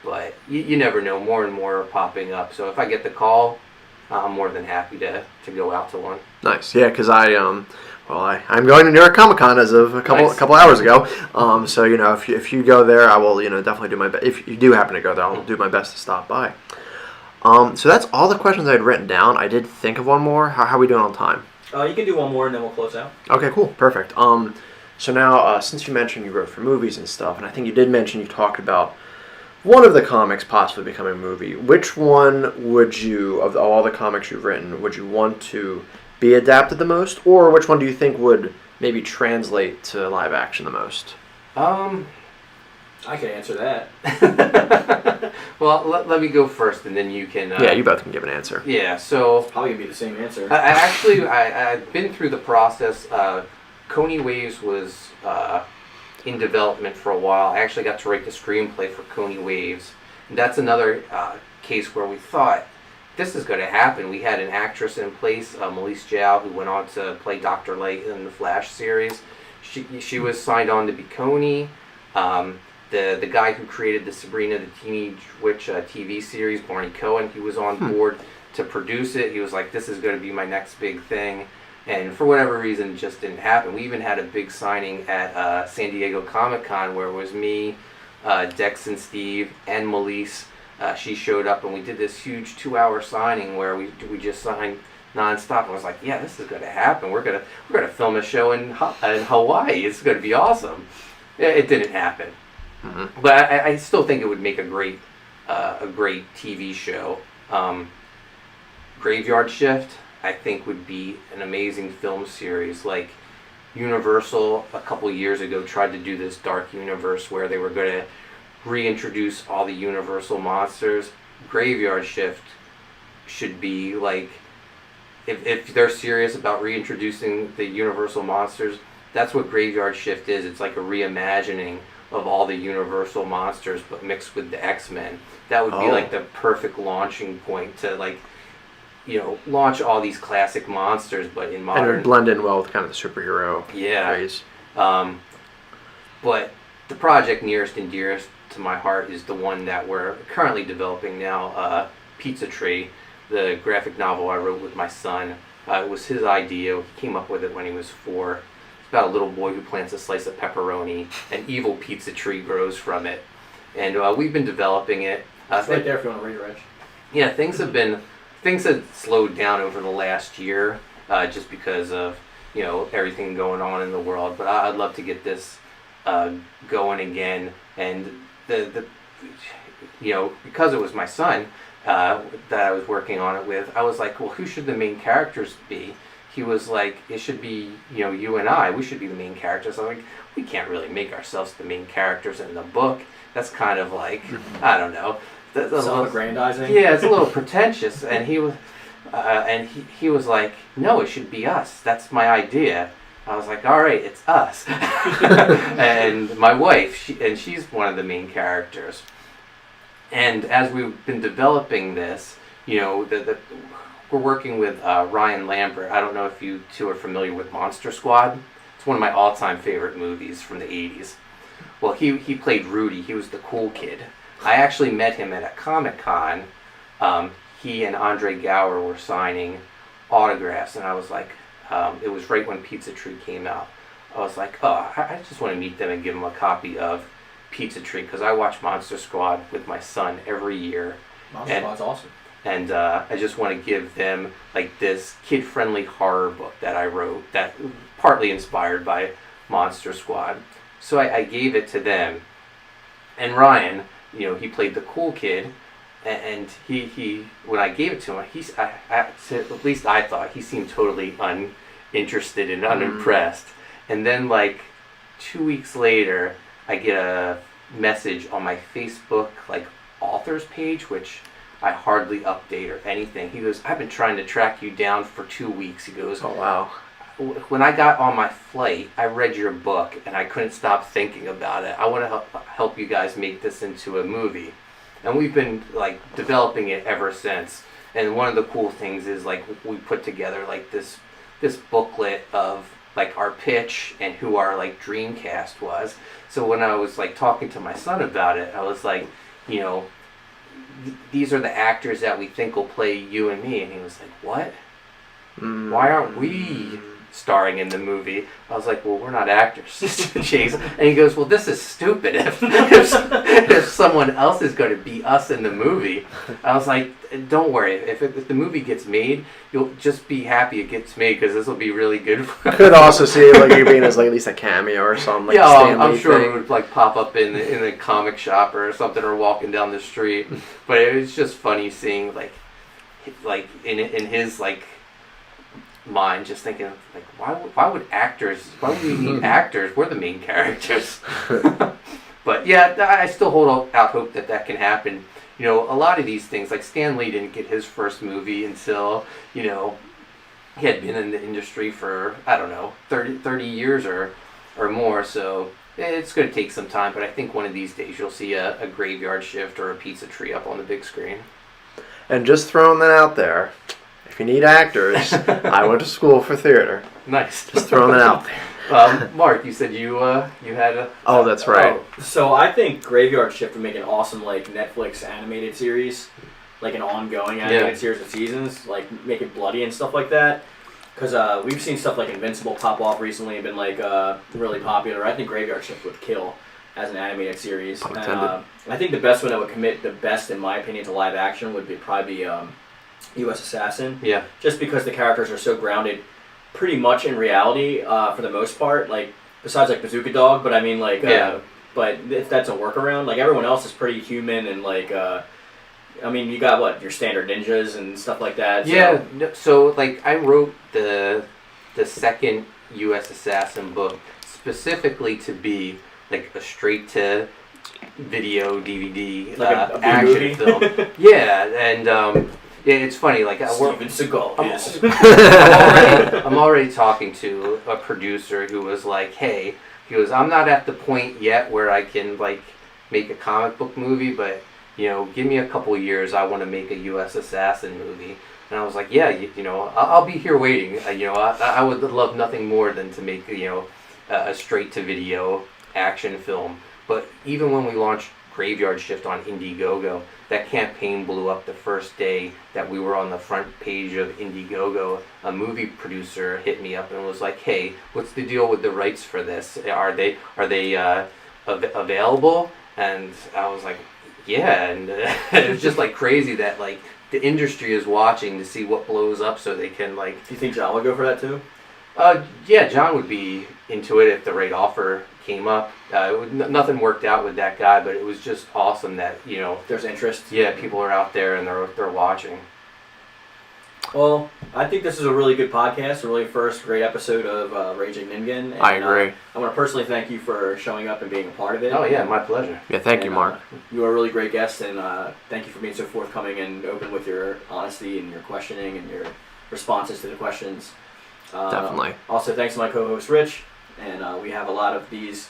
But you never know. More and more are popping up. So if I get the call, I'm more than happy to go out to one. Nice, yeah, because I'm going to New York Comic Con as of a couple hours ago. So if you go there, I will definitely do my best. If you do happen to go there, I'll do my best to stop by. So that's all the questions I had written down. I did think of one more. How are we doing on time? You can do one more and then we'll close out. Okay, cool, perfect. So now since you mentioned you wrote for movies and stuff, and I think you did mention you talked about one of the comics possibly becoming a movie. Which one would you, of all the comics you've written, would you want to be adapted the most, or which one do you think would maybe translate to live action the most? I can answer that. Well, let me go first, and then you can. Yeah, you both can give an answer. Yeah, so Probably gonna be the same answer. I've been through the process. Coney Waves was in development for a while. I actually got to write the screenplay for Coney Waves. And that's another case where we thought, this is going to happen. We had an actress in place, Melise Zhao, who went on to play Dr. Light in the Flash series. She was signed on to be Coney. The guy who created the Sabrina the Teenage Witch TV series, Barney Cohen, he was on board to produce it. He was like, this is going to be my next big thing. And for whatever reason, it just didn't happen. We even had a big signing at San Diego Comic-Con where it was me, Dex and Steve, and Melise. She showed up, and we did this huge 2-hour signing where we just signed nonstop. I was like, yeah, this is going to happen. We're gonna film a show in Hawaii. It's going to be awesome. It didn't happen, but I still think it would make a great TV show. Graveyard Shift, I think, would be an amazing film series. Like Universal a couple years ago tried to do this dark universe where they were going to reintroduce all the Universal monsters. Graveyard Shift should be like, if they're serious about reintroducing the Universal monsters, that's what Graveyard Shift is. It's like a reimagining of all the Universal monsters but mixed with the X-Men. That would be like the perfect launching point to like, launch all these classic monsters, but in modern. And it would blend in well with kind of the superhero phrase. But the project nearest and dearest to my heart is the one that we're currently developing now, Pizza Tree, the graphic novel I wrote with my son. It was his idea. He came up with it when he was 4. It's about a little boy who plants a slice of pepperoni. An evil pizza tree grows from it. And we've been developing it. It's right there if you want to read it, Reg. Yeah, things have slowed down over the last year, just because of everything going on in the world. But I'd love to get this going again. And because it was my son that I was working on it with, I was like, well, who should the main characters be? He was like, it should be you and I. We should be the main characters. I'm like, we can't really make ourselves the main characters in the book. That's kind of like, I don't know. Self-aggrandizing. Yeah, it's a little pretentious. And he was like, no, it should be us. That's my idea. I was like, all right, it's us. And my wife, she's one of the main characters. And as we've been developing this, you know, we're working with Ryan Lambert. I don't know if you two are familiar with Monster Squad. It's one of my all-time favorite movies from the 80s. Well, he played Rudy. He was the cool kid. I actually met him at a Comic-Con. He and Andre Gower were signing autographs, and I was like, it was right when Pizza Tree came out. I was like, oh, I just want to meet them and give them a copy of Pizza Tree, because I watch Monster Squad with my son every year. Monster Squad's awesome. And I just want to give them like this kid-friendly horror book that I wrote, that partly inspired by Monster Squad. So I gave it to them. And Ryan, you know, he played the cool kid, and he when I gave it to him, at least I thought he seemed totally uninterested and unimpressed. And then like 2 weeks later, I get a message on my Facebook like authors page, which I hardly update or anything. He goes, I've been trying to track you down for 2 weeks. He goes, Oh, wow. When I got on my flight, I read your book and I couldn't stop thinking about it. I want to help you guys make this into a movie. And we've been like developing it ever since. And one of the cool things is like we put together like this booklet of like our pitch and who our like dream cast was. So when I was like talking to my son about it, I was like, you know, these are the actors that we think will play you and me. And he was like, what? Why aren't we starring in the movie? I was like, well, we're not actors, Chase. And he goes, well, this is stupid. If someone else is going to be us in the movie. I was like, don't worry. If the movie gets made, you'll just be happy it gets made, because this will be really good. Could also see like you being as like at least a cameo or something. Like yeah, Stan I'm Lee sure thing. it would like pop up in a comic shop or something, or walking down the street. But it was just funny seeing like in his like mind, just thinking like, why would we need actors? We're the main characters. But yeah, I still hold out hope that can happen. You know, a lot of these things, like Stan Lee didn't get his first movie until, you know, he had been in the industry for, I don't know, 30 years or more. So it's going to take some time, but I think one of these days you'll see a Graveyard Shift or a Pizza Tree up on the big screen. And just throwing that out there, if you need actors, I went to school for theater. Nice. Just throwing it out there. Mark, you said you had a... Oh, that's right. So I think Graveyard Shift would make an awesome like Netflix animated series, like an ongoing animated series of seasons, like make it bloody and stuff like that. Because we've seen stuff like Invincible pop off recently and been like really popular. I think Graveyard Shift would kill as an animated series. And, I think the best one that would commit the best, in my opinion, to live action would probably be U.S. Assassin. Yeah. Just because the characters are so grounded pretty much in reality for the most part. Like, besides like Bazooka Dog, but I mean like, but if that's a workaround, like everyone else is pretty human and like, I mean, you got what, your standard ninjas and stuff like that. Yeah, so like I wrote the second U.S. Assassin book specifically to be like a straight to video DVD Like a action movie? film. Yeah, and yeah, it's funny. Like Steven Seagal is. I'm already talking to a producer who was like, "Hey," he goes, "I'm not at the point yet where I can like make a comic book movie, but you know, give me a couple years. I want to make a U.S. Assassin movie." And I was like, "Yeah, you know, I'll be here waiting. You know, I would love nothing more than to make a straight to video action film." But even when we launched Graveyard Shift on Indiegogo, that campaign blew up the first day that we were on the front page of Indiegogo. A movie producer hit me up and was like, "Hey, what's the deal with the rights for this? Are they available?" And I was like, "Yeah." And it was just like crazy that like the industry is watching to see what blows up so they can like. Do you think John would go for that too? Yeah, John would be into it if the right offer came up. Nothing worked out with that guy, but it was just awesome that, you know, there's interest. Yeah, people are out there and they're watching. Well, I think this is a really good podcast, a really first great episode of Raging Ningen. And, I agree. I want to personally thank you for showing up and being a part of it. Oh yeah, my pleasure. Yeah, thank you, Mark. You are a really great guest, and thank you for being so forthcoming and open with your honesty and your questioning and your responses to the questions. Definitely. Also, thanks to my co-host Rich, and we have a lot of these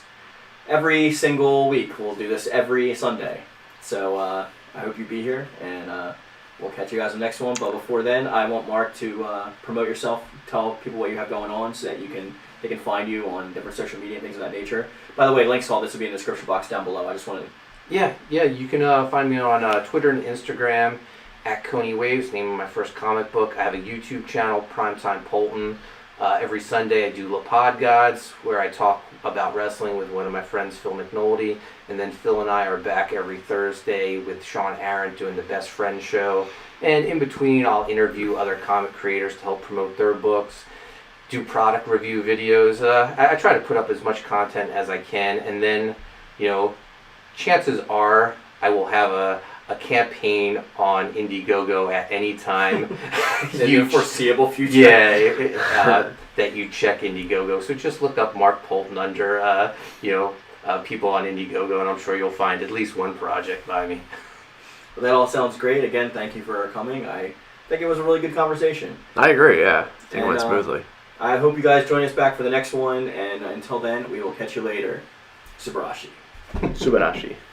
every single week. We'll do this every Sunday. So I hope you be here, and we'll catch you guys in the next one. But before then, I want Mark to promote yourself, tell people what you have going on, so that they can find you on different social media and things of that nature. By the way, links to all this will be in the description box down below. I just want to... Yeah, you can find me on Twitter and Instagram at Coney Waves, name of my first comic book. I have a YouTube channel, Primetime Poulton. Every Sunday I do La Pod Gods, where I talk about wrestling with one of my friends, Phil McNulty. And then Phil and I are back every Thursday with Sean Aaron doing the Best Friend Show. And in between, I'll interview other comic creators to help promote their books, do product review videos. I try to put up as much content as I can. And then, chances are I will have a campaign on Indiegogo at any time. in the foreseeable future. Yeah, that you check Indiegogo. So just look up Mark Poulton under, people on Indiegogo, and I'm sure you'll find at least one project by me. Well, that all sounds great. Again, thank you for coming. I think it was a really good conversation. I agree, yeah. I think it went smoothly. I hope you guys join us back for the next one, and until then, we will catch you later. Subarashi. Subarashi.